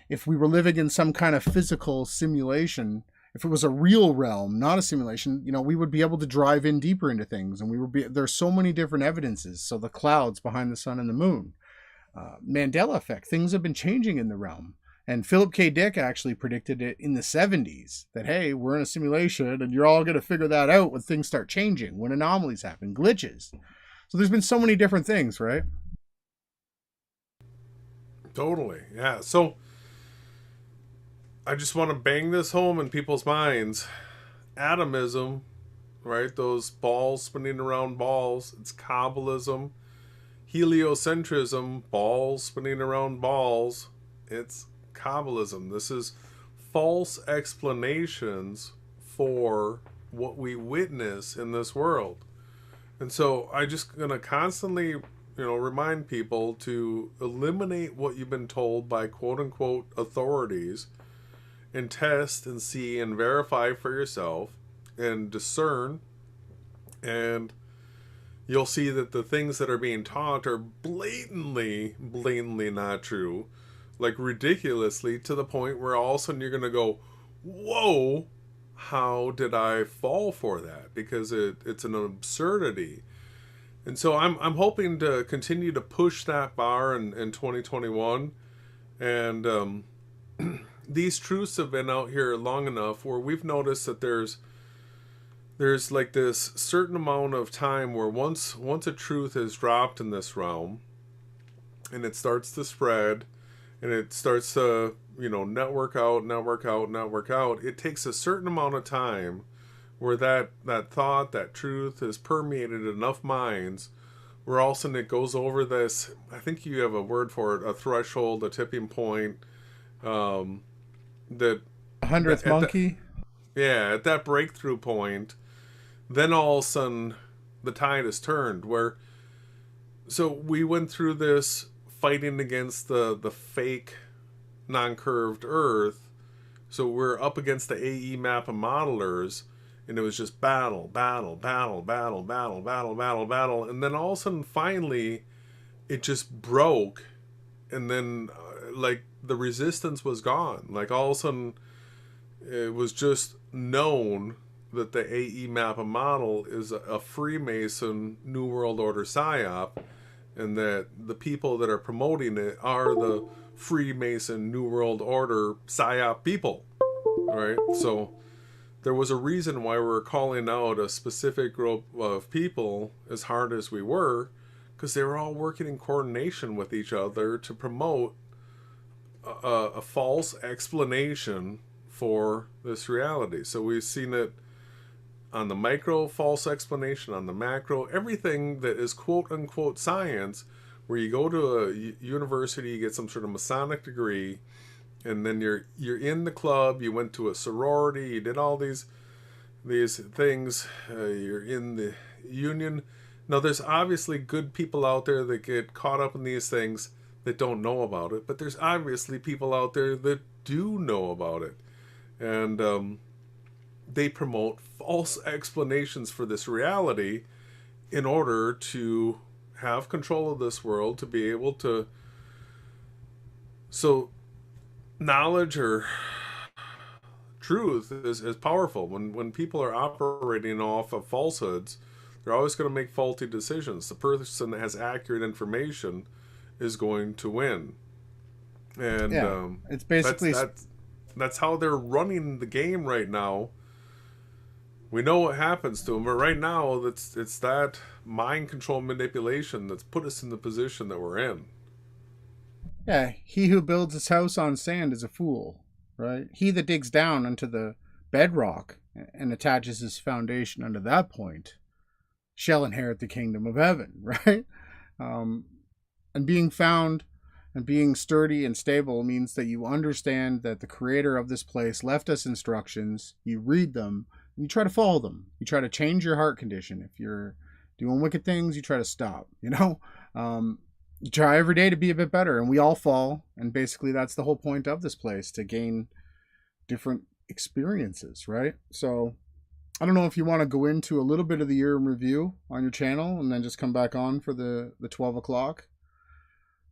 if we were living in some kind of physical simulation, if it was a real realm, not a simulation, we would be able to drive in deeper into things. And there's so many different evidences. So the clouds behind the sun and the moon, Mandela effect, things have been changing in the realm. And Philip K. Dick actually predicted it in the 70s that, hey, we're in a simulation and you're all going to figure that out when things start changing, when anomalies happen, glitches. So there's been so many different things, right? Totally. Yeah. So I just want to bang this home in people's minds. Atomism, right? Those balls spinning around balls. It's Kabbalism. Heliocentrism, balls spinning around balls. It's Kabbalism. This is false explanations for what we witness in this world. And so I just gonna constantly, remind people to eliminate what you've been told by quote unquote authorities and test and see and verify for yourself and discern, and you'll see that the things that are being taught are blatantly not true, like ridiculously, to the point where all of a sudden you're going to go, whoa, how did I fall for that? Because it's an absurdity. And so I'm hoping to continue to push that bar in 2021. And these truths have been out here long enough where we've noticed that there's like this certain amount of time where once a truth is dropped in this realm and it starts to spread and it starts to network out, it takes a certain amount of time where that thought, that truth has permeated enough minds where all of a sudden it goes over this, I think you have a word for it, a threshold, a tipping point, that 100th monkey. At that breakthrough point, then all of a sudden the tide has turned. So we went through this fighting against the fake non-curved Earth. So we're up against the AE map of modelers, and it was just battle, and then all of a sudden finally it just broke, and then like the resistance was gone. Like all of a sudden it was just known that the AE Mappa model is a Freemason New World Order psyop, and that the people that are promoting it are the Freemason New World Order psyop people, right? So there was a reason why we were calling out a specific group of people as hard as we were, because they were all working in coordination with each other to promote a false explanation for this reality. So we've seen it on the micro, false explanation, on the macro, everything that is quote unquote science, where you go to a university, you get some sort of Masonic degree, and then you're in the club, you went to a sorority, you did all these things, you're in the union. Now there's obviously good people out there that get caught up in these things that don't know about it, but there's obviously people out there that do know about it, and they promote false explanations for this reality in order to have control of this world, to be able to. So knowledge or truth is powerful. When people are operating off of falsehoods, they're always going to make faulty decisions. The person that has accurate information is going to win, and it's basically that's how they're running the game right now. We know what happens to them, but right now it's that mind control manipulation that's put us in the position that we're in. Yeah, he who builds his house on sand is a fool, right? He that digs down into the bedrock and attaches his foundation unto that point shall inherit the kingdom of heaven, right? Um, and being found and being sturdy and stable means that you understand that the creator of this place left us instructions, you read them, and you try to follow them. You try to change your heart condition. If you're doing wicked things, you try to stop, you try every day to be a bit better, and we all fall, and basically that's the whole point of this place, to gain different experiences, right? So I don't know if you want to go into a little bit of the year in review on your channel and then just come back on for the 12 o'clock.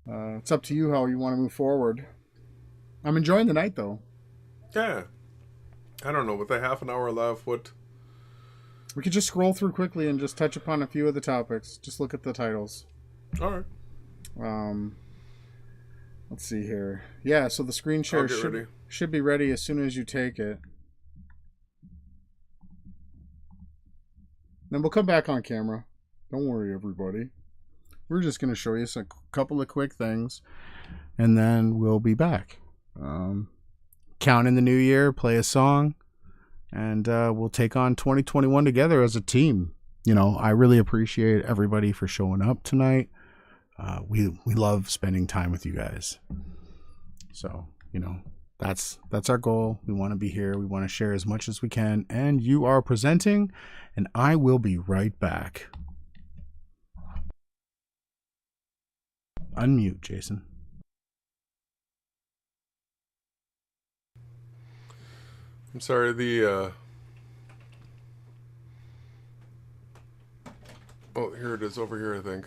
It's up to you how you want to move forward. I'm enjoying the night, though. Yeah. I don't know, with a half an hour left, what... We could just scroll through quickly and just touch upon a few of the topics. Just look at the titles. All right. Let's see here. Yeah, so the screen share should be ready as soon as you take it. Then we'll come back on camera. Don't worry, everybody. We're just going to show you a couple of quick things, and then we'll be back. Count in the new year, play a song, and we'll take on 2021 together as a team. I really appreciate everybody for showing up tonight. We love spending time with you guys. So, that's our goal. We want to be here. We want to share as much as we can. And you are presenting, and I will be right back. Unmute, Jason. I'm sorry, oh, here it is, over here, I think.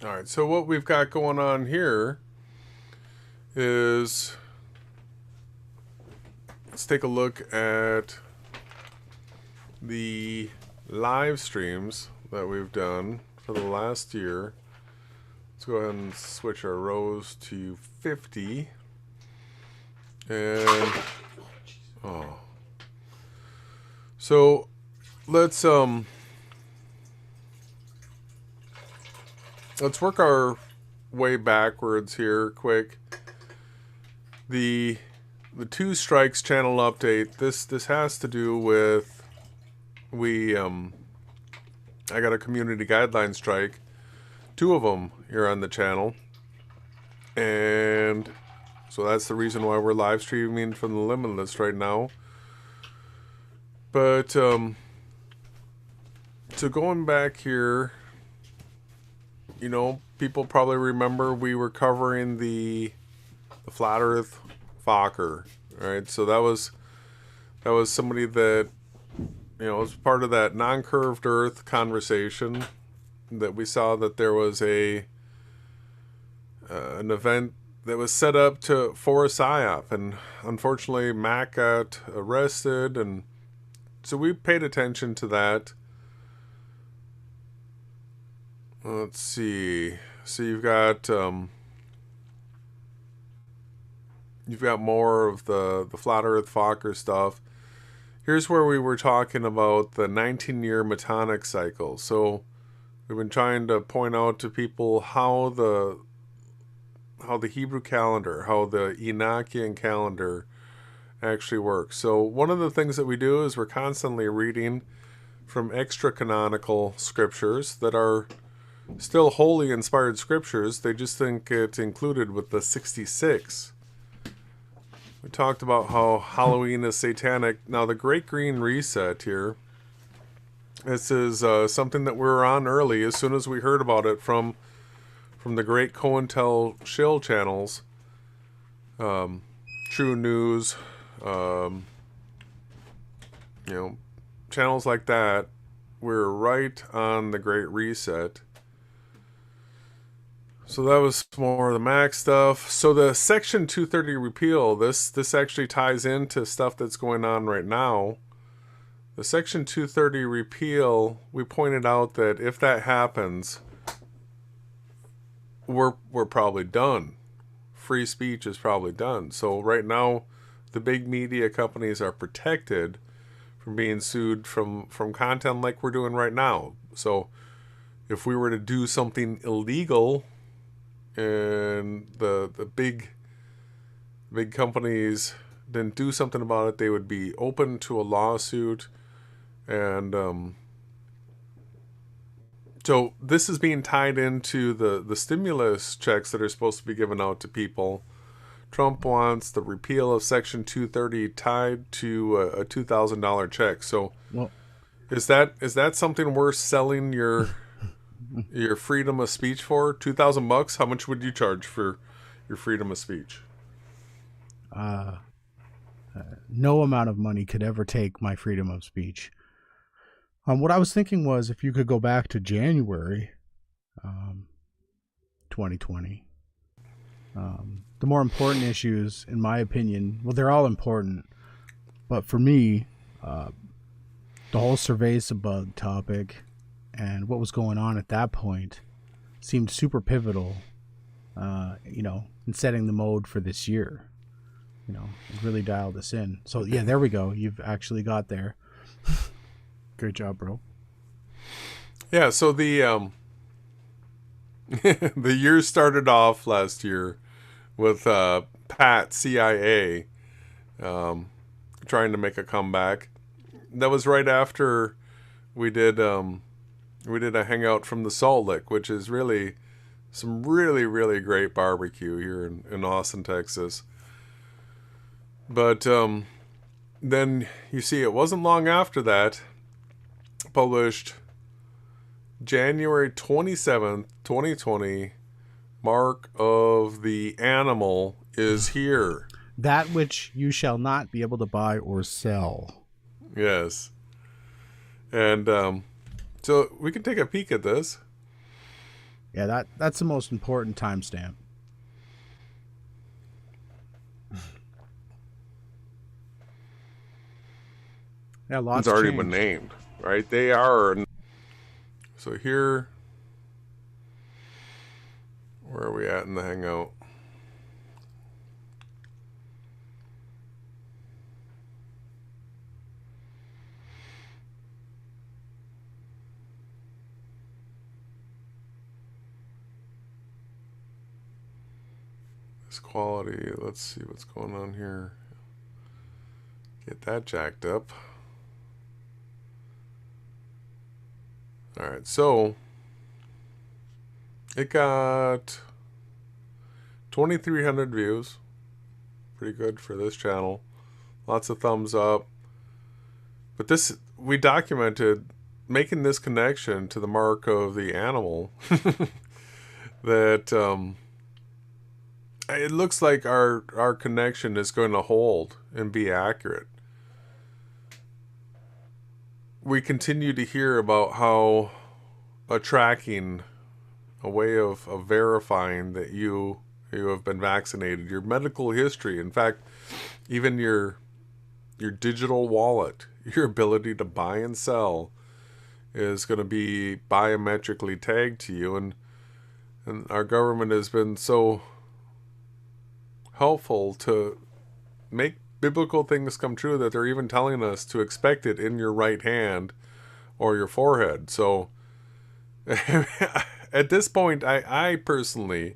Alright, so what we've got going on here is, let's take a look at the live streams that we've done for the last year. Let's go ahead and switch our rows to 50. And so let's work our way backwards here quick. The two strikes channel update. This has to do with I got a community guideline strike, 2 of them here on the channel, and so that's the reason why we're live streaming from the Limitless right now. But so going back here, people probably remember we were covering the flat Earth Fokker, right? So that was somebody that was part of that non-curved Earth conversation, that we saw that there was an event that was set up for a PSYOP, and unfortunately Mac got arrested, and so we paid attention to that. Let's see. So you've got more of the flat Earth Fokker stuff. Here's where we were talking about the 19-year Metonic cycle. So we've been trying to point out to people how the Hebrew calendar, how the Enochian calendar actually works. So one of the things that we do is we're constantly reading from extra-canonical scriptures that are still wholly inspired scriptures. They just think it's included with the 66. We talked about how Halloween is satanic. Now, the Great Green Reset here, this is something that we were on early as soon as we heard about it from the great COINTEL shill channels, True News, channels like that. We're right on the Great Reset. So that was more of the Mac stuff. So the Section 230 repeal, this actually ties into stuff that's going on right now. The Section 230 repeal, we pointed out that if that happens, we're probably done. Free speech is probably done. So right now, the big media companies are protected from being sued from content like we're doing right now. So if we were to do something illegal and the big companies didn't do something about it, they would be open to a lawsuit. And so this is being tied into the stimulus checks that are supposed to be given out to people. Trump wants the repeal of Section 230 tied to a $2,000 check. So Well, is that something worth selling your freedom of speech for? $2,000? How much would you charge for your freedom of speech? no amount of money could ever take my freedom of speech. What I was thinking was if you could go back to January 2020, the more important issues, in my opinion, well, they're all important, but for me, the whole surveillance topic and what was going on at that point seemed super pivotal, in setting the mode for this year. It really dialed us in. So yeah, there we go. You've actually got there. Great job, bro. Yeah, so the the year started off last year with Pat CIA trying to make a comeback. That was right after we did a hangout from the Salt Lick, which is really some really, really great barbecue here in Austin, Texas. But then you see, it wasn't long after that, published January 27th, 2020, Mark of the Animal is here. That which you shall not be able to buy or sell. Yes. And so we can take a peek at this. Yeah, that's the most important timestamp. Yeah, lots It's already changed. been named, right? They are. So here, where are we at in the hangout? This quality, let's see what's going on here. Get that jacked up. Alright, so it got 2,300 views. Pretty good for this channel. Lots of thumbs up. But this, we documented making this connection to the Mark of the Animal. That it looks like our connection is going to hold and be accurate. We continue to hear about how a tracking, a way of verifying that you have been vaccinated, your medical history, in fact, even your digital wallet, your ability to buy and sell is going to be biometrically tagged to you. And our government has been so helpful to make biblical things come true that they're even telling us to expect it in your right hand or your forehead. So at this point, I personally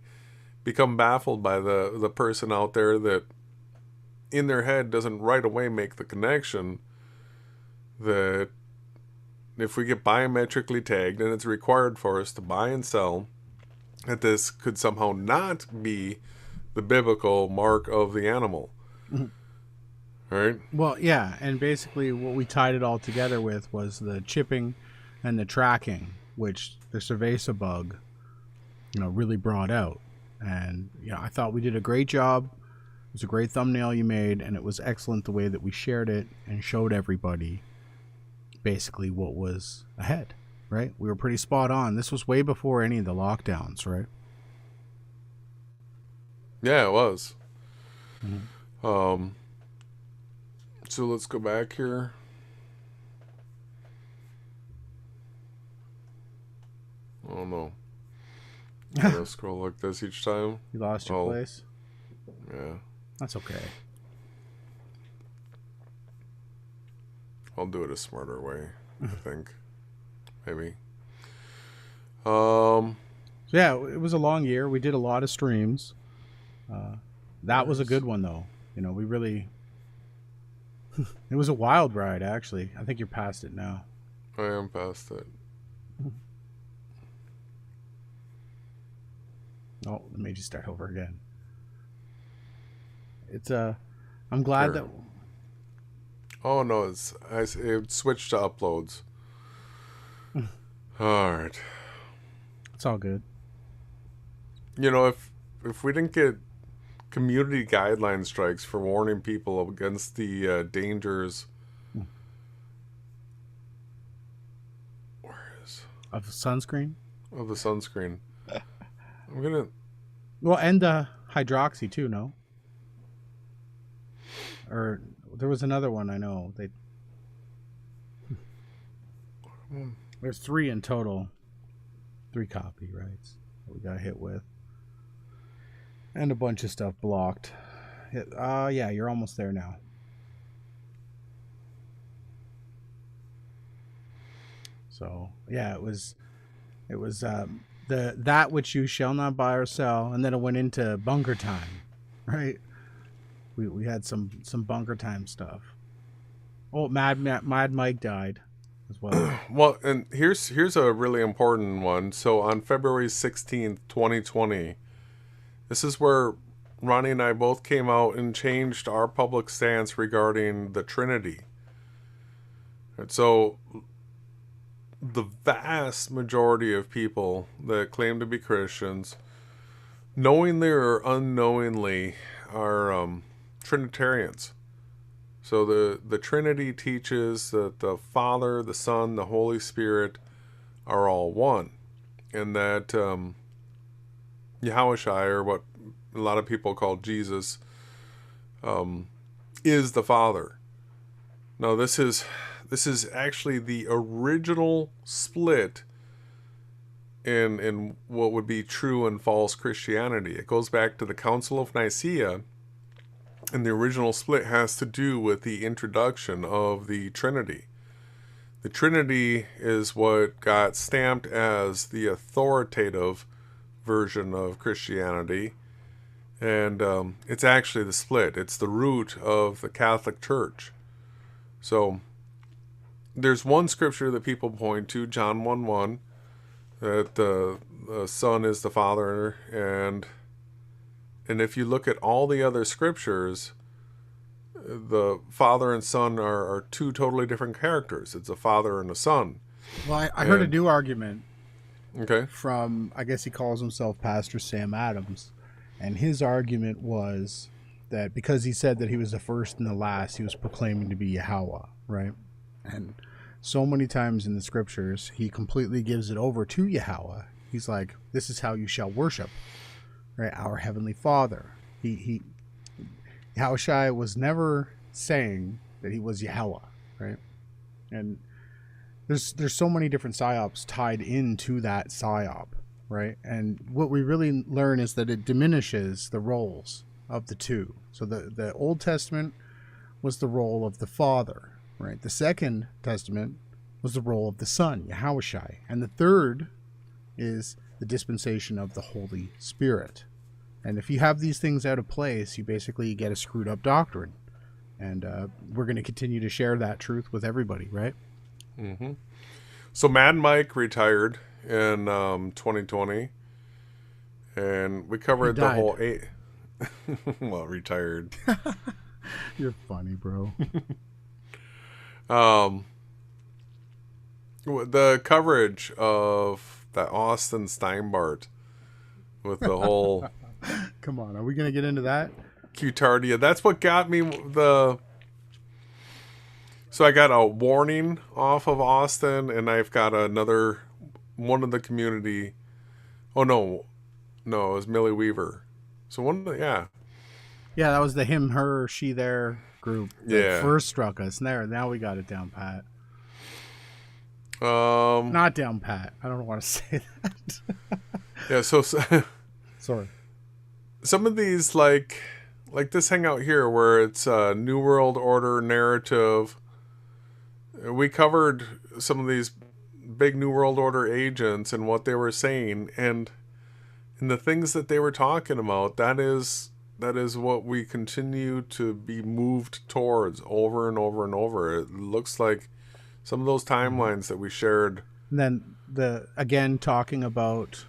become baffled by the person out there that in their head doesn't right away make the connection that if we get biometrically tagged and it's required for us to buy and sell, that this could somehow not be the biblical Mark of the Animal. Mm-hmm. Right? Well, yeah, and basically what we tied it all together with was the chipping and the tracking, which the Cerveza bug, really brought out. And I thought we did a great job. It was a great thumbnail you made, and it was excellent the way that we shared it and showed everybody basically what was ahead, right? We were pretty spot on. This was way before any of the lockdowns, right? Yeah, it was. Mm-hmm. So let's go back here. Oh no. I'm gonna scroll like this each time. You lost your place? Yeah. That's okay. I'll do it a smarter way, I think. Maybe. Um, So yeah, it was a long year. We did a lot of streams. That was a good one though. We really. It was a wild ride, actually. I think you're past it now. I am past it. Oh, let me just start over again. It's I'm glad Here. that. Oh no, it switched to uploads. All right. It's all good. If we didn't get community guideline strikes for warning people against the dangers. Where is Of sunscreen. of the sunscreen? I'm gonna. Well, and hydroxy too. No. Or there was another one I know. There's 3 in total. 3 copyrights that we got hit with. And a bunch of stuff blocked. Yeah, you're almost there now. So yeah, it was the that which you shall not buy or sell, and then it went into bunker time, right? We had some bunker time stuff. Oh, Mad Mike died as well. Well, and here's a really important one. So on February 16th, 2020, this is where Ronnie and I both came out and changed our public stance regarding the Trinity. And so the vast majority of people that claim to be Christians, knowingly or unknowingly, are Trinitarians. So the Trinity teaches that the Father, the Son, the Holy Spirit are all one. And that Yahushua, or what a lot of people call Jesus, is the Father. Now this is actually the original split in what would be true and false Christianity. It goes back to the Council of Nicaea, and the original split has to do with the introduction of the Trinity. The Trinity is what got stamped as the authoritative version of Christianity, and it's actually the split. It's the root of the Catholic Church. So there's one scripture that people point to, John 1:1, that the Son is the Father, and if you look at all the other scriptures, the Father and Son are 2 totally different characters. It's a Father and a Son. Well, I heard a new argument Okay. from, I guess he calls himself Pastor Sam Adams, and his argument was that because he said that he was the first and the last, he was proclaiming to be Yahweh, right? And so many times in the scriptures, he completely gives it over to Yahweh. He's like, this is how you shall worship, right? Our Heavenly Father. Yahushua was never saying that he was Yahweh, right? And there's so many different psyops tied into that psyop, right? And what we really learn is that it diminishes the roles of the two. So the Old Testament was the role of the Father, right? The Second Testament was the role of the Son, Yahushua. And the third is the dispensation of the Holy Spirit. And if you have these things out of place, you basically get a screwed up doctrine. And we're going to continue to share that truth with everybody, right? Mm-hmm. So Mad Mike retired in 2020, and we covered the whole 8. Well, retired. You're funny, bro. The coverage of that Austin Steinbart with the whole Come on, are we going to get into that? Cutardia. That's what got me So I got a warning off of Austin, and I've got another one of the community. Oh no, it was Millie Weaver. So yeah, that was the him, her, she, their group that first struck us. Now we got it down pat. Not down pat. I don't want to say that. Yeah. So sorry. Some of these, like this hangout here, where it's a New World Order narrative. We covered some of these big New World Order agents and what they were saying, and the things that they were talking about, that is what we continue to be moved towards over and over and over. It looks like some of those timelines that we shared. And then again talking about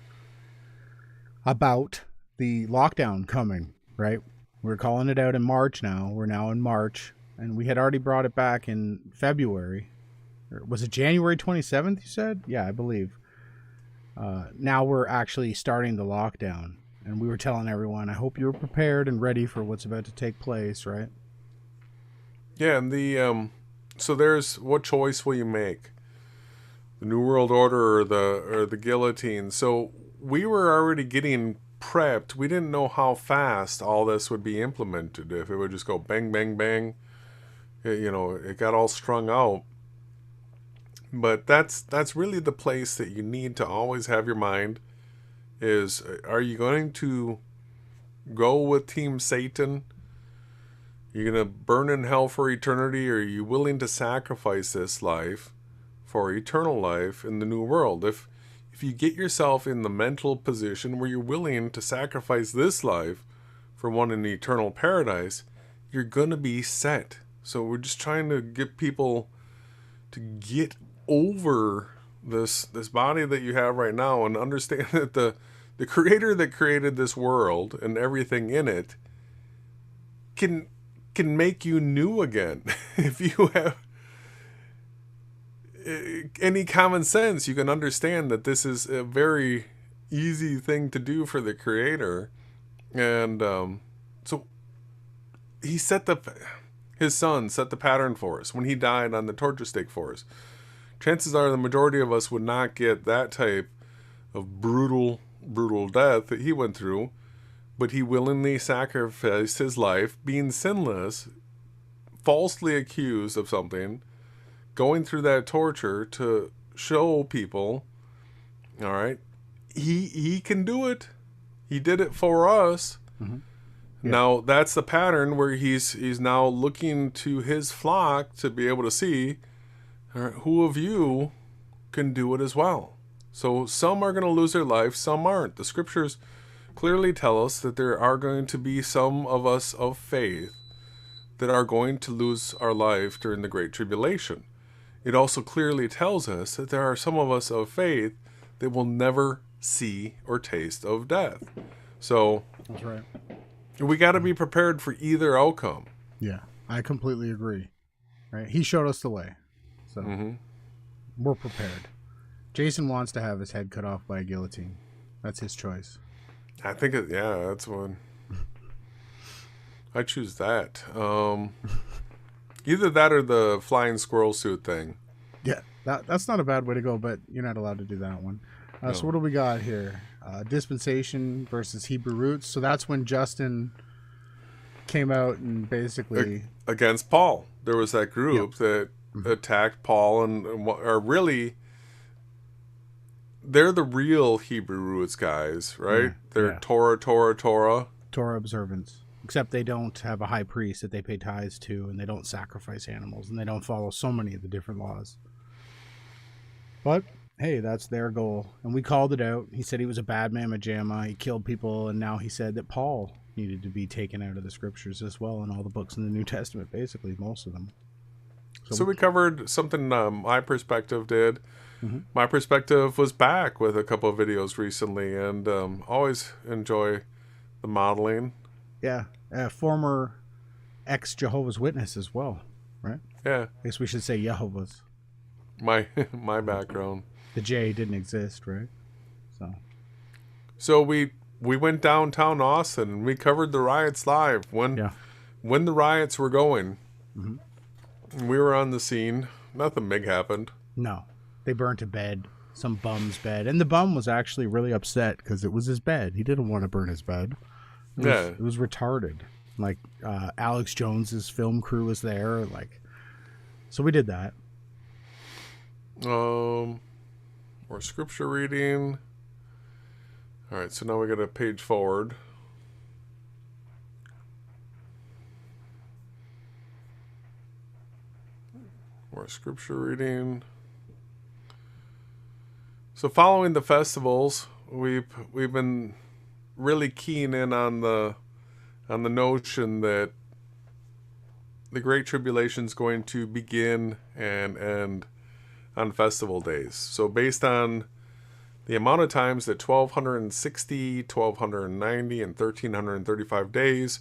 the lockdown coming, right? We're calling it out in March now. We're now in March, and we had already brought it back in February. Or was it January 27th, you said? Yeah, I believe. Now we're actually starting the lockdown, and we were telling everyone, I hope you're prepared and ready for what's about to take place, right? Yeah, and so there's, what choice will you make? The New World Order or the guillotine. So we were already getting prepped. We didn't know how fast all this would be implemented. If it would just go bang, bang, bang, it got all strung out. But that's really the place that you need to always have your mind is, are you going to go with Team Satan? You're going to burn in hell for eternity, or are you willing to sacrifice this life for eternal life in the new world? If you get yourself in the mental position where you're willing to sacrifice this life for one in eternal paradise, you're going to be set. So we're just trying to get people to get over this body that you have right now and understand that the creator that created this world and everything in it can make you new again. If you have any common sense, you can understand that this is a very easy thing to do for the creator. And so he his son set the pattern for us when he died on the torture stake for us. Chances are the majority of us would not get that type of brutal death that he went through, but he willingly sacrificed his life, being sinless, falsely accused of something, going through that torture to show people, all right, he can do it. He did it for us. Mm-hmm. Yeah. Now that's the pattern where he's now looking to his flock to be able to see, all right, who of you can do it as well. So some are going to lose their life, some aren't. The scriptures clearly tell us that there are going to be some of us of faith that are going to lose our life during the Great Tribulation. It also clearly tells us that there are some of us of faith that will never see or taste of death. So that's right. We got to be prepared for either outcome. Yeah, I completely agree. Right? He showed us the way. So we're prepared. Jason wants to have his head cut off by a guillotine. That's his choice. I think that's one. I choose that. Either that or the flying squirrel suit thing. Yeah, that's not a bad way to go, but you're not allowed to do that one. No. So what do we got here? Dispensation versus Hebrew roots. So that's when Justin came out and basically against Paul. There was that group that attacked Paul and are really, they're the real Hebrew roots guys, right? They're Torah observance. Except they don't have a high priest that they pay tithes to, and they don't sacrifice animals, and they don't follow so many of the different laws. But hey, that's their goal, and we called it out. He said he was a bad mamma jamma. He killed people, and now he said that Paul needed to be taken out of the scriptures as well, and all the books in the New Testament, basically most of them. So we covered something my perspective did. My perspective was back with a couple of videos recently, and always enjoy the modeling. Yeah, former ex-Jehovah's Witness as well, right? Yeah. I guess we should say Jehovah's. My background. The J didn't exist, right? So we went downtown Austin and we covered the riots live when the riots were going. We were on the scene. Nothing big happened. No, they burnt a bed, some bum's bed, and the bum was actually really upset because it was his bed. He didn't want to burn his bed. It was retarded. Like Alex Jones's film crew was there. So we did that. More scripture reading. All right, so now we got a page forward. More scripture reading. So following the festivals, we've been really keen in on the notion that the Great Tribulation is going to begin and end on festival days. So based on the amount of times that 1260, 1290, and 1335 days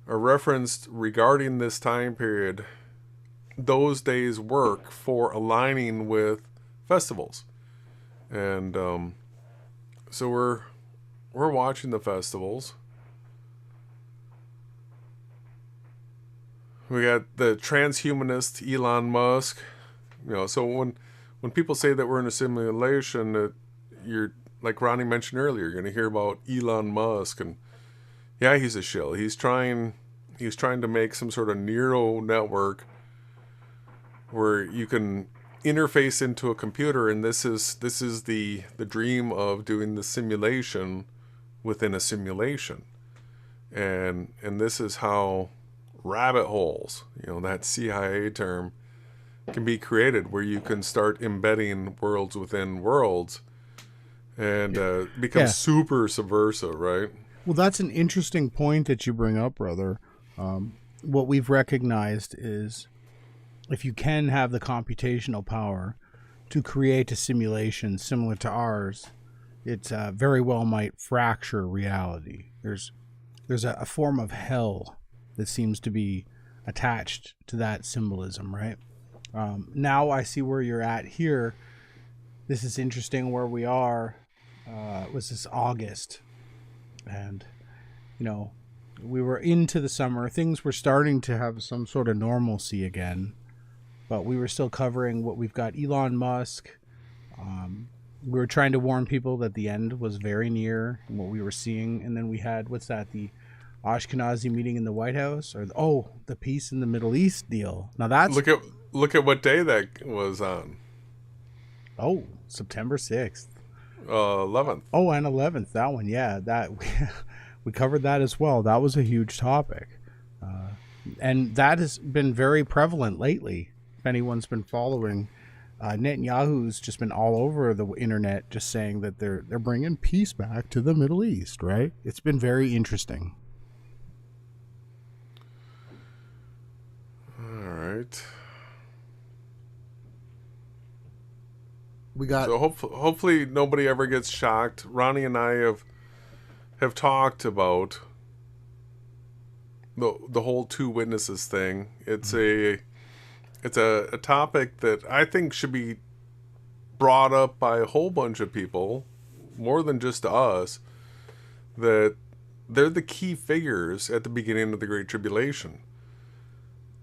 are referenced regarding this time period, those days work for aligning with festivals. And so we're watching the festivals. We got the transhumanist Elon Musk. So when people say that we're in a simulation, you're, like Ronnie mentioned earlier, you're going to hear about Elon Musk, and yeah, he's a shill. He's trying to make some sort of neural network where you can interface into a computer, and this is the dream of doing the simulation within a simulation. And this is how rabbit holes, that CIA term, can be created, where you can start embedding worlds within worlds and become super subversive, right? Well, that's an interesting point that you bring up, brother. What we've recognized is if you can have the computational power to create a simulation similar to ours, it very well might fracture reality. There's a form of hell that seems to be attached to that symbolism, right? Now I see where you're at here. This is interesting where we are. It was this August, and we were into the summer. Things were starting to have some sort of normalcy again, but we were still covering what we've got. Elon Musk. We were trying to warn people that the end was very near and what we were seeing. And then we had, the Ashkenazi meeting in the White House, or the peace in the Middle East deal. Now that's look at what day that was on. September 6th. 11th. Oh, and 11th. That one, yeah. That we covered that as well. That was a huge topic, and that has been very prevalent lately. If anyone's been following, Netanyahu's just been all over the internet, just saying that they're bringing peace back to the Middle East. Right? It's been very interesting. All right. We got so hopefully nobody ever gets shocked. Ronnie and I have talked about the whole two witnesses thing. It's a topic that I think should be brought up by a whole bunch of people, more than just us, that they're the key figures at the beginning of the Great Tribulation.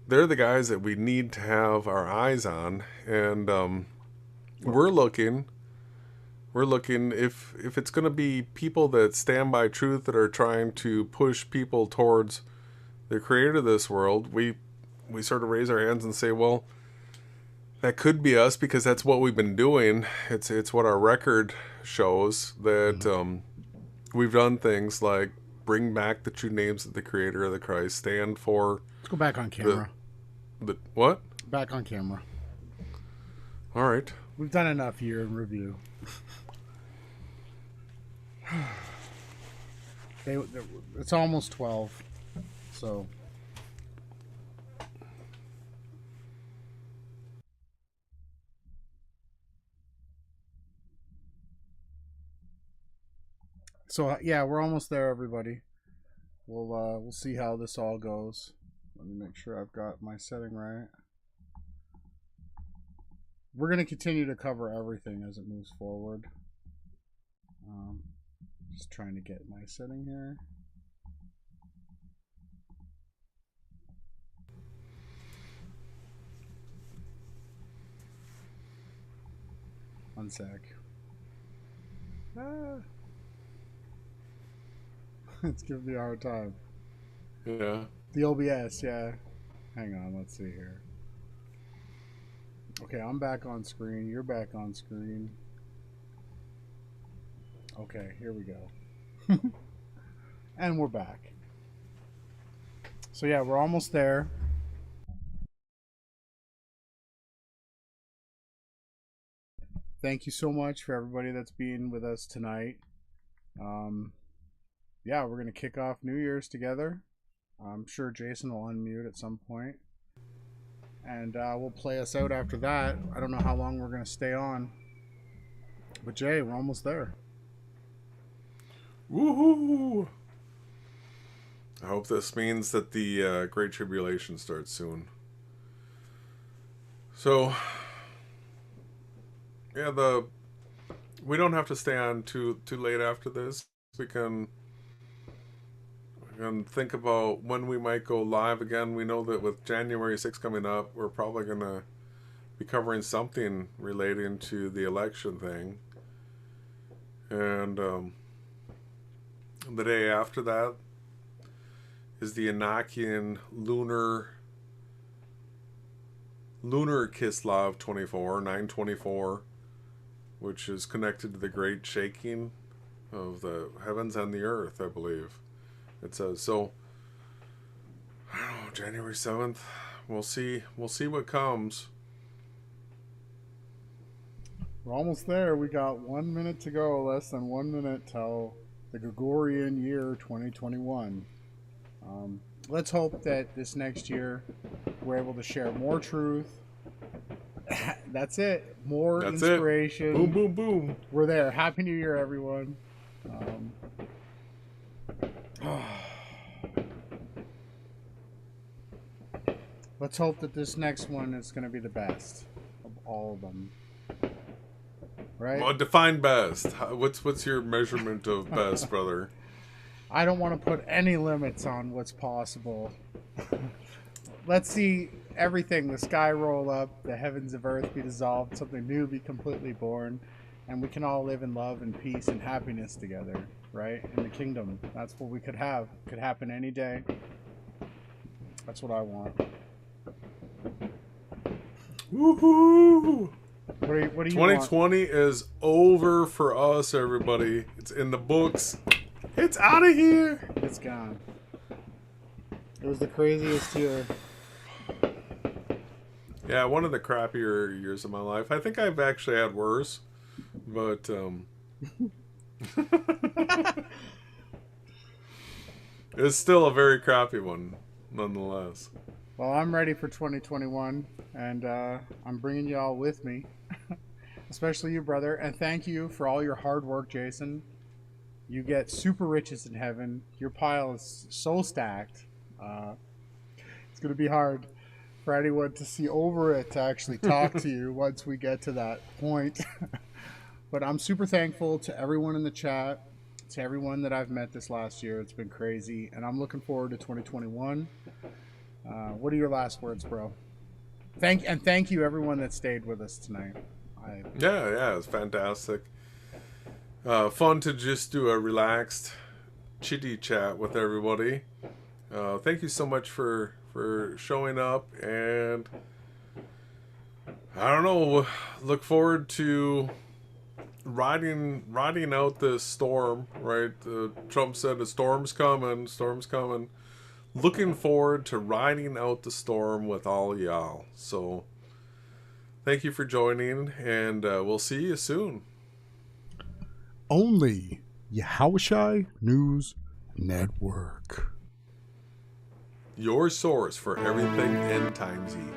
They're the guys that we need to have our eyes on, and we're looking if it's going to be people that stand by truth, that are trying to push people towards the creator of this world. We sort of raise our hands and say, well, that could be us, because that's what we've been doing. It's what our record shows, that we've done things like bring back the true names of the creator of the Christ, stand for... Let's go back on camera. The what? Back on camera. All right. We've done enough year in review. It's almost 12, so... So yeah, we're almost there, everybody. We'll see how this all goes. Let me make sure I've got my setting right. We're going to continue to cover everything as it moves forward. Just trying to get my setting here. One sec. It's giving me a hard time. Yeah. The OBS, yeah. Hang on, let's see here. Okay, I'm back on screen. You're back on screen. Okay, here we go. And we're back. So yeah, we're almost there. thank you so much for everybody that's been with us tonight. Yeah, we're gonna kick off New Year's together. I'm sure Jason will unmute at some point, and we'll play us out after that. I don't know how long we're gonna stay on, but Jay, we're almost there. Woohoo! I hope this means that the Great Tribulation starts soon. So, yeah, we don't have to stay on too late after this. We can think about when we might go live again. We know that with January 6th coming up, we're probably going to be covering something relating to the election thing. And the day after that is the Enochian lunar Kislev 924, which is connected to the great shaking of the heavens and the earth, I believe. It says so. I don't know, January 7th. We'll see what comes. We're almost there. We got 1 minute to go, less than 1 minute till the Gregorian year 2021. Let's hope that this next year we're able to share more truth. That's it. That's inspiration. It. Boom, boom, boom. We're there. Happy New Year, everyone. Let's hope that this next one is going to be the best of all of them. Right? Well, define best. What's your measurement of best, brother? I don't want to put any limits on what's possible. Let's see everything, the sky roll up, the heavens of earth be dissolved, something new be completely born, and we can all live in love and peace and happiness together, right? In the kingdom. That's what we could have. Could happen any day. That's what I want. Woohoo! What do you 2020 is over for us, everybody. It's in the books. It's out of here. It's gone. It was the craziest year. Yeah, one of the crappier years of my life. I think I've actually had worse, but it's still a very crappy one, nonetheless. Well, I'm ready for 2021, and I'm bringing you all with me, especially you, brother. And thank you for all your hard work, Jason. You get super riches in heaven. Your pile is so stacked. It's going to be hard for anyone to see over it to actually talk to you once we get to that point. But I'm super thankful to everyone in the chat, to everyone that I've met this last year. It's been crazy, and I'm looking forward to 2021. What are your last words, bro? Thank you, everyone that stayed with us tonight. Yeah, it's fantastic. Fun to just do a relaxed, chitty chat with everybody. Thank you so much for showing up, and I don't know. Look forward to riding out this storm. Right? Trump said a storm's coming. Storm's coming. Looking forward to riding out the storm with all y'all. So, thank you for joining, and we'll see you soon. Only Yahushai News Network. Your source for everything end timesy.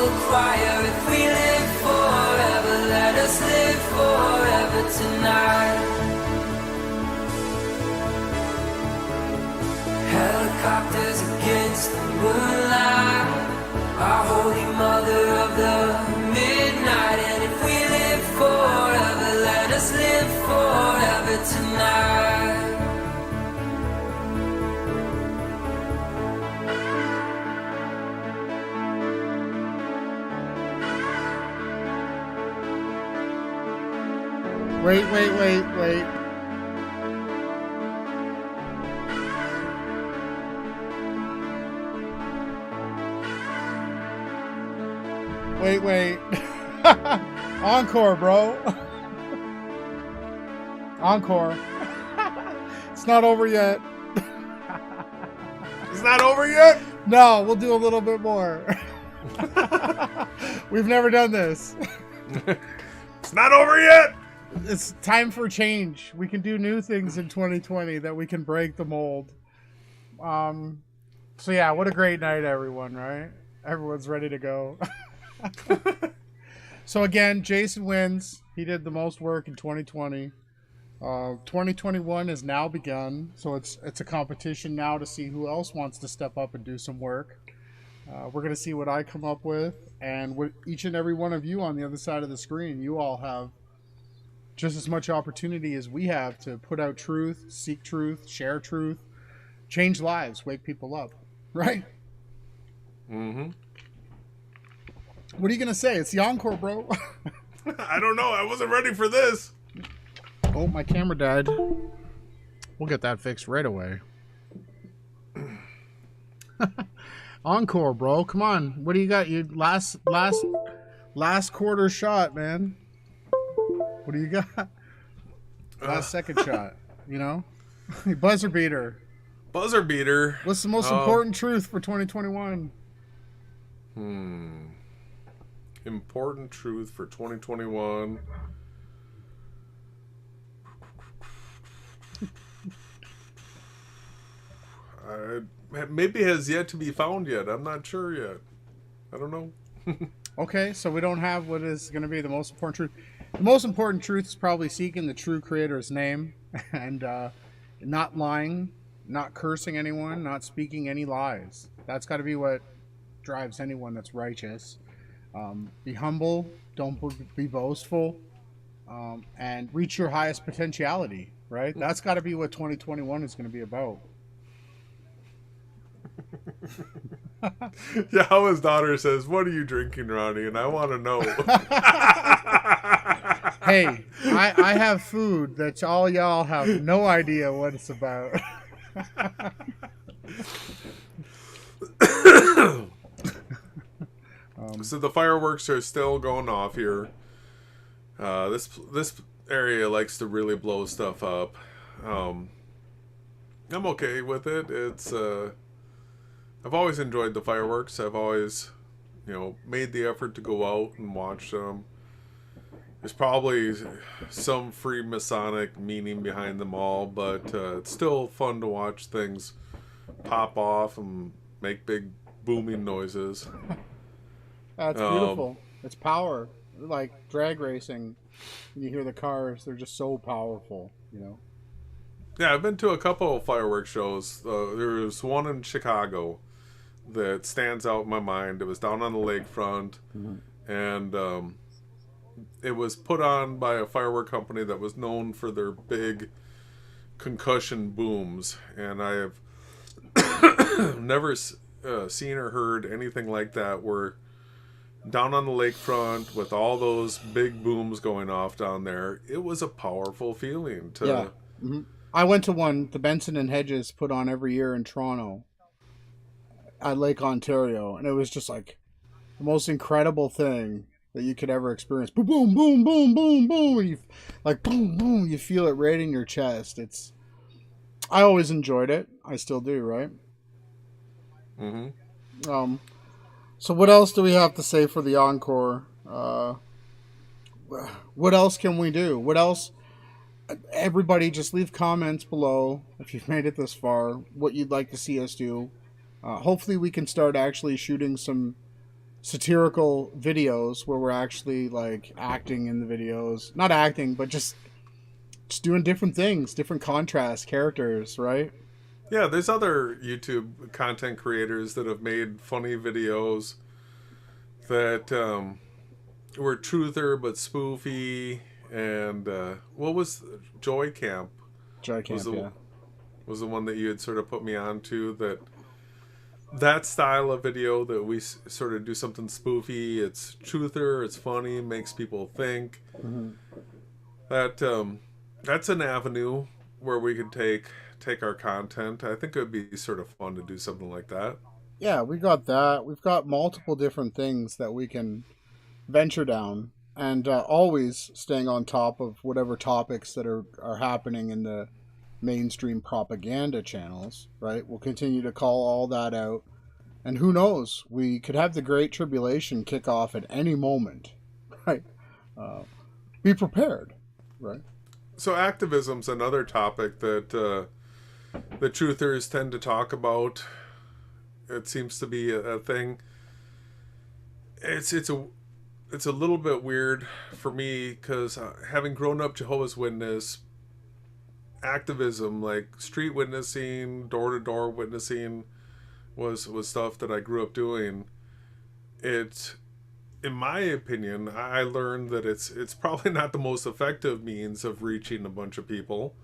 will choir. If we live forever, let us live forever tonight. Helicopters against the moonlight, our holy mother of the midnight. And if we live forever, let us live forever tonight. Wait. Wait. Encore, bro. Encore. It's not over yet. It's not over yet? No, we'll do a little bit more. We've never done this. It's not over yet? It's time for change. We can do new things in 2020 that we can break the mold. So yeah, what a great night, everyone, right? Everyone's ready to go. So again, Jason wins. He did the most work in 2020. 2021 has now begun, so it's a competition now to see who else wants to step up and do some work. We're going to see what I come up with, and what each and every one of you on the other side of the screen, you all have just as much opportunity as we have to put out truth, seek truth, share truth, change lives, wake people up, right? Mm-hmm. What are you going to say? It's the encore, bro. I don't know. I wasn't ready for this. Oh, my camera died. We'll get that fixed right away. Encore, bro. Come on. What do you got? You last quarter shot, man. What do you got? Last second shot. You know, buzzer beater. Buzzer beater. What's the most important truth for 2021? Important truth for 2021. Maybe has yet to be found yet. I'm not sure yet. I don't know. Okay, so we don't have what is going to be the most important truth. The most important truth is probably seeking the true creator's name and not lying, not cursing anyone, not speaking any lies. That's got to be what drives anyone that's righteous. Be humble, don't be boastful, and reach your highest potentiality, right? That's got to be what 2021 is going to be about. Yeah, how his daughter says, "What are you drinking, Ronnie?" And I want to know. Hey, I have food that all y'all have no idea what it's about. So the fireworks are still going off here. This area likes to really blow stuff up. I'm okay with it. It's I've always enjoyed the fireworks. I've always, made the effort to go out and watch them. There's probably some free Masonic meaning behind them all, but it's still fun to watch things pop off and make big booming noises. That's beautiful. It's power. Like drag racing. When you hear the cars, they're just so powerful, Yeah, I've been to a couple of fireworks shows. There was one in Chicago that stands out in my mind. It was down on the lakefront, and it was put on by a firework company that was known for their big concussion booms. And I have never seen or heard anything like that, where down on the lakefront with all those big booms going off down there, it was a powerful feeling. Yeah. Mm-hmm. I went to one the Benson and Hedges put on every year in Toronto at Lake Ontario, and it was just like the most incredible thing that you could ever experience. Boom, boom, boom, boom, boom, boom. And you, like boom, boom. You feel it right in your chest. I always enjoyed it. I still do, right? Mm-hmm. So what else do we have to say for the encore? What else can we do? What else? Everybody, just leave comments below if you've made it this far. What you'd like to see us do. Hopefully, we can start actually shooting some satirical videos where we're actually like acting in the videos, not acting, but just doing different things, different contrast characters, right? Yeah, there's other YouTube content creators that have made funny videos that were truther but spoofy. And what was Joy Camp? Joy Was Camp, the yeah. was the one that you had sort of put me on to, that style of video that we sort of do something spoofy. It's truther, it's funny, makes people think. Mm-hmm. That's an avenue where we could take our content. I think it would be sort of fun to do something like that. Yeah, we got that. We've got multiple different things that we can venture down, and always staying on top of whatever topics that are happening in the mainstream propaganda channels, right? We'll continue to call all that out. And who knows? We could have the Great Tribulation kick off at any moment, right? Uh, be prepared, right? So activism's another topic that the truthers tend to talk about. It seems to be a thing. It's a little bit weird for me because having grown up Jehovah's Witness, activism like street witnessing, door to door witnessing was stuff that I grew up doing. It, in my opinion, I learned that it's probably not the most effective means of reaching a bunch of people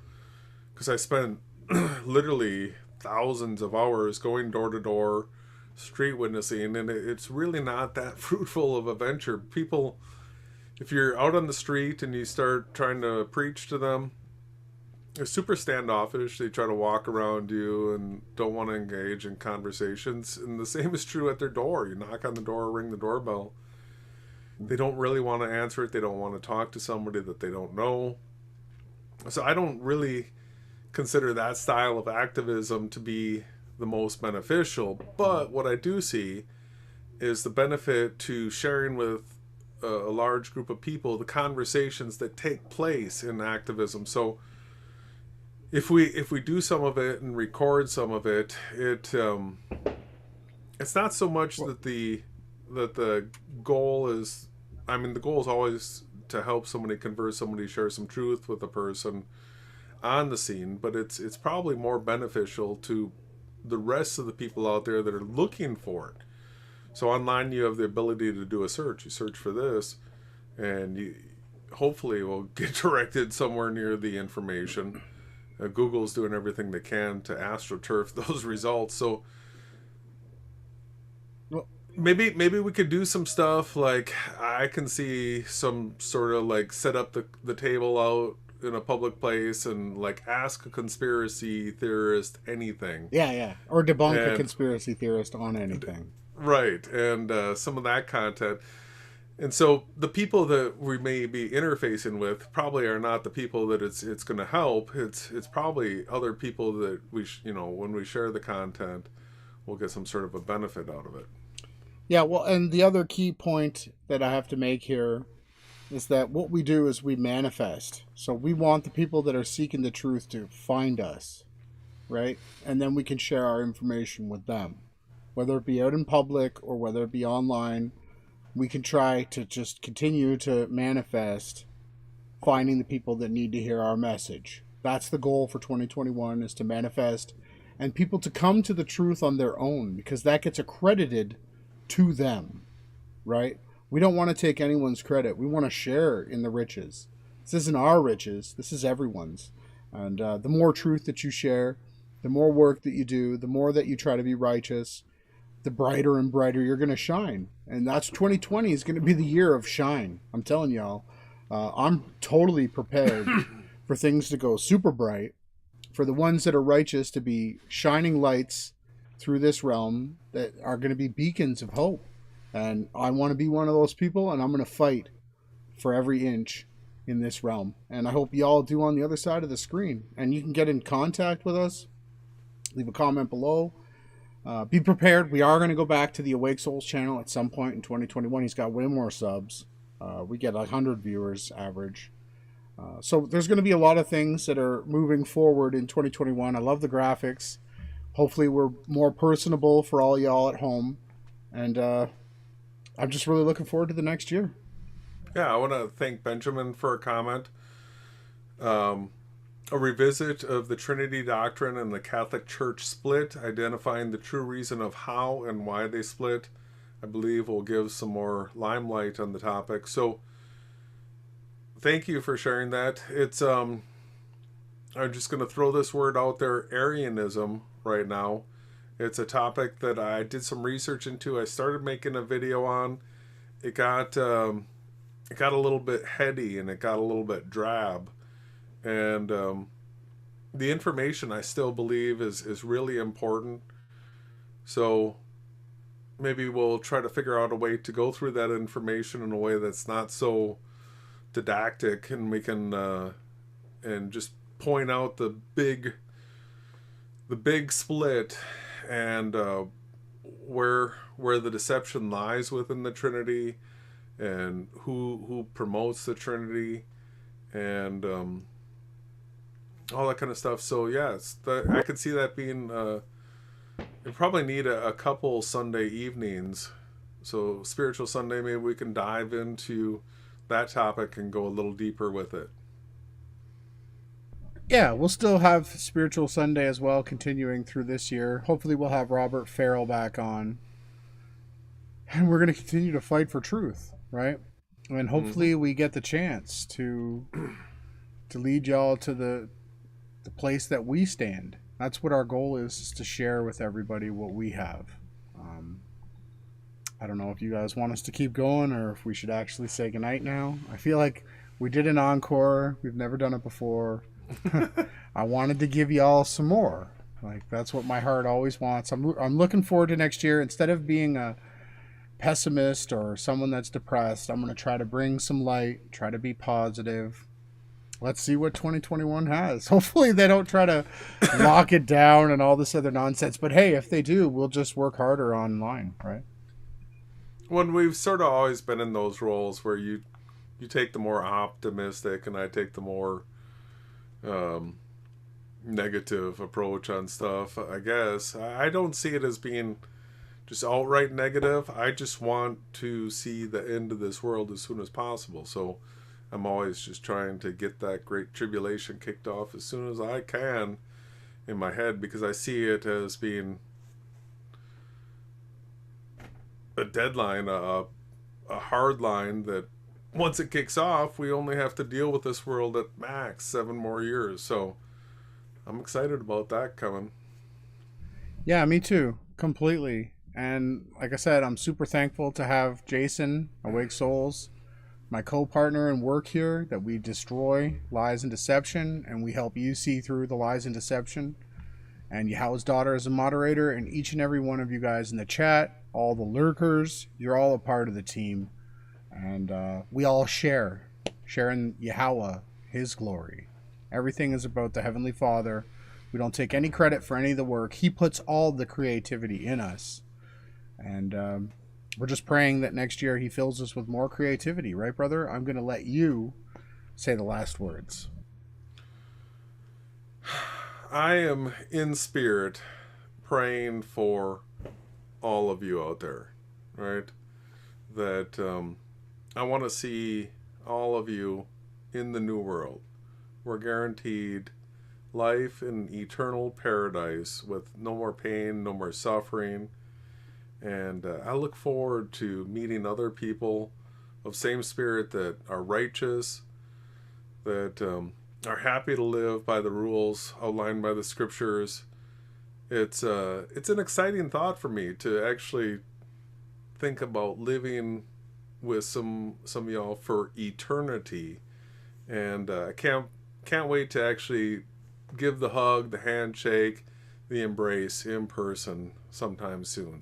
because I spent literally thousands of hours going door to door street witnessing, and it's really not that fruitful of a venture. People, if you're out on the street and you start trying to preach to them, they're super standoffish. They try to walk around you and don't want to engage in conversations. And the same is true at their door. You knock on the door, ring the doorbell. They don't really want to answer it. They don't want to talk to somebody that they don't know. So I don't really consider that style of activism to be the most beneficial. But what I do see is the benefit to sharing with a large group of people the conversations that take place in activism. So if we do some of it and record some of it, it's not so much that the goal is, I mean, the goal is always to help somebody converse, somebody share some truth with a person on the scene, but it's probably more beneficial to the rest of the people out there that are looking for it. So online you have the ability to do a search. You search for this and you hopefully will get directed somewhere near the information. Google's doing everything they can to astroturf those results. So maybe we could do some stuff like I can see some sort of like set up the table out in a public place and like ask a conspiracy theorist anything. Yeah. Or debunk a conspiracy theorist on anything. Right. And some of that content. And so the people that we may be interfacing with probably are not the people that it's going to help. It's probably other people that when we share the content, we'll get some sort of a benefit out of it. Yeah, well, and the other key point that I have to make here is that what we do is we manifest. So we want the people that are seeking the truth to find us, right? And then we can share our information with them. Whether it be out in public or whether it be online, we can try to just continue to manifest finding the people that need to hear our message. That's the goal for 2021, is to manifest and people to come to the truth on their own, because that gets accredited to them, right? We don't want to take anyone's credit. We want to share in the riches. This isn't our riches. This is everyone's. And the more truth that you share, the more work that you do, the more that you try to be righteous, the brighter and brighter you're going to shine. And that's 2020 is going to be the year of shine. I'm telling y'all, I'm totally prepared for things to go super bright, for the ones that are righteous to be shining lights through this realm that are going to be beacons of hope. And I want to be one of those people, and I'm going to fight for every inch in this realm. And I hope y'all do on the other side of the screen. And you can get in contact with us. Leave a comment below. Be prepared. We are going to go back to the Awake Souls channel at some point in 2021. He's got way more subs. We get 100 viewers average. So there's going to be a lot of things that are moving forward in 2021. I love the graphics. Hopefully we're more personable for all y'all at home. And I'm just really looking forward to the next year. Yeah, I want to thank Benjamin for a comment. A revisit of the Trinity doctrine and the Catholic Church split, identifying the true reason of how and why they split, I believe will give some more limelight on the topic. So thank you for sharing that. It's I'm just going to throw this word out there, Arianism, right now. It's a topic that I did some research into. I started making a video on. It got a little bit heady and it got a little bit drab. And the information I still believe is really important. So maybe we'll try to figure out a way to go through that information in a way that's not so didactic, and we can and just point out the big split and where the deception lies within the Trinity, and who promotes the Trinity, and all that kind of stuff. So yes, I could see that being. You probably need a couple Sunday evenings. So Spiritual Sunday, maybe we can dive into that topic and go a little deeper with it. Yeah, we'll still have Spiritual Sunday as well, continuing through this year. Hopefully, we'll have Robert Farrell back on, and we're going to continue to fight for truth, right? And hopefully, we get the chance to lead y'all to the place that we stand. That's what our goal is to share with everybody what we have. I don't know if you guys want us to keep going or if we should actually say goodnight now. I feel like we did an encore. We've never done it before. I wanted to give y'all some more. Like, that's what my heart always wants. I'm looking forward to next year. Instead of being a pessimist or someone that's depressed, I'm going to try to bring some light, try to be positive. Let's see what 2021 has. Hopefully they don't try to lock it down and all this other nonsense. But hey, if they do, we'll just work harder online, right? When we've sort of always been in those roles where you take the more optimistic and I take the more negative approach on stuff, I guess. I don't see it as being just outright negative. I just want to see the end of this world as soon as possible. So I'm always just trying to get that great tribulation kicked off as soon as I can in my head, because I see it as being a deadline, a hard line that once it kicks off, we only have to deal with this world at max 7 more years. So I'm excited about that coming. Yeah, me too. Completely. And like I said, I'm super thankful to have Jason, Awake Souls, my co-partner in work here, that we destroy lies and deception, and we help you see through the lies and deception. And Yahweh's daughter is a moderator, and each and every one of you guys in the chat, all the lurkers, you're all a part of the team. And we all share in Yahweh, his glory. Everything is about the Heavenly Father. We don't take any credit for any of the work. He puts all the creativity in us. And we're just praying that next year he fills us with more creativity. Right, brother? I'm going to let you say the last words. I am in spirit praying for all of you out there, right? That I want to see all of you in the new world. We're guaranteed life in eternal paradise with no more pain, no more suffering. And I look forward to meeting other people of same spirit that are righteous, that are happy to live by the rules outlined by the scriptures. It's an exciting thought for me to actually think about living with some of y'all for eternity, and I can't wait to actually give the hug, the handshake, the embrace in person sometime soon.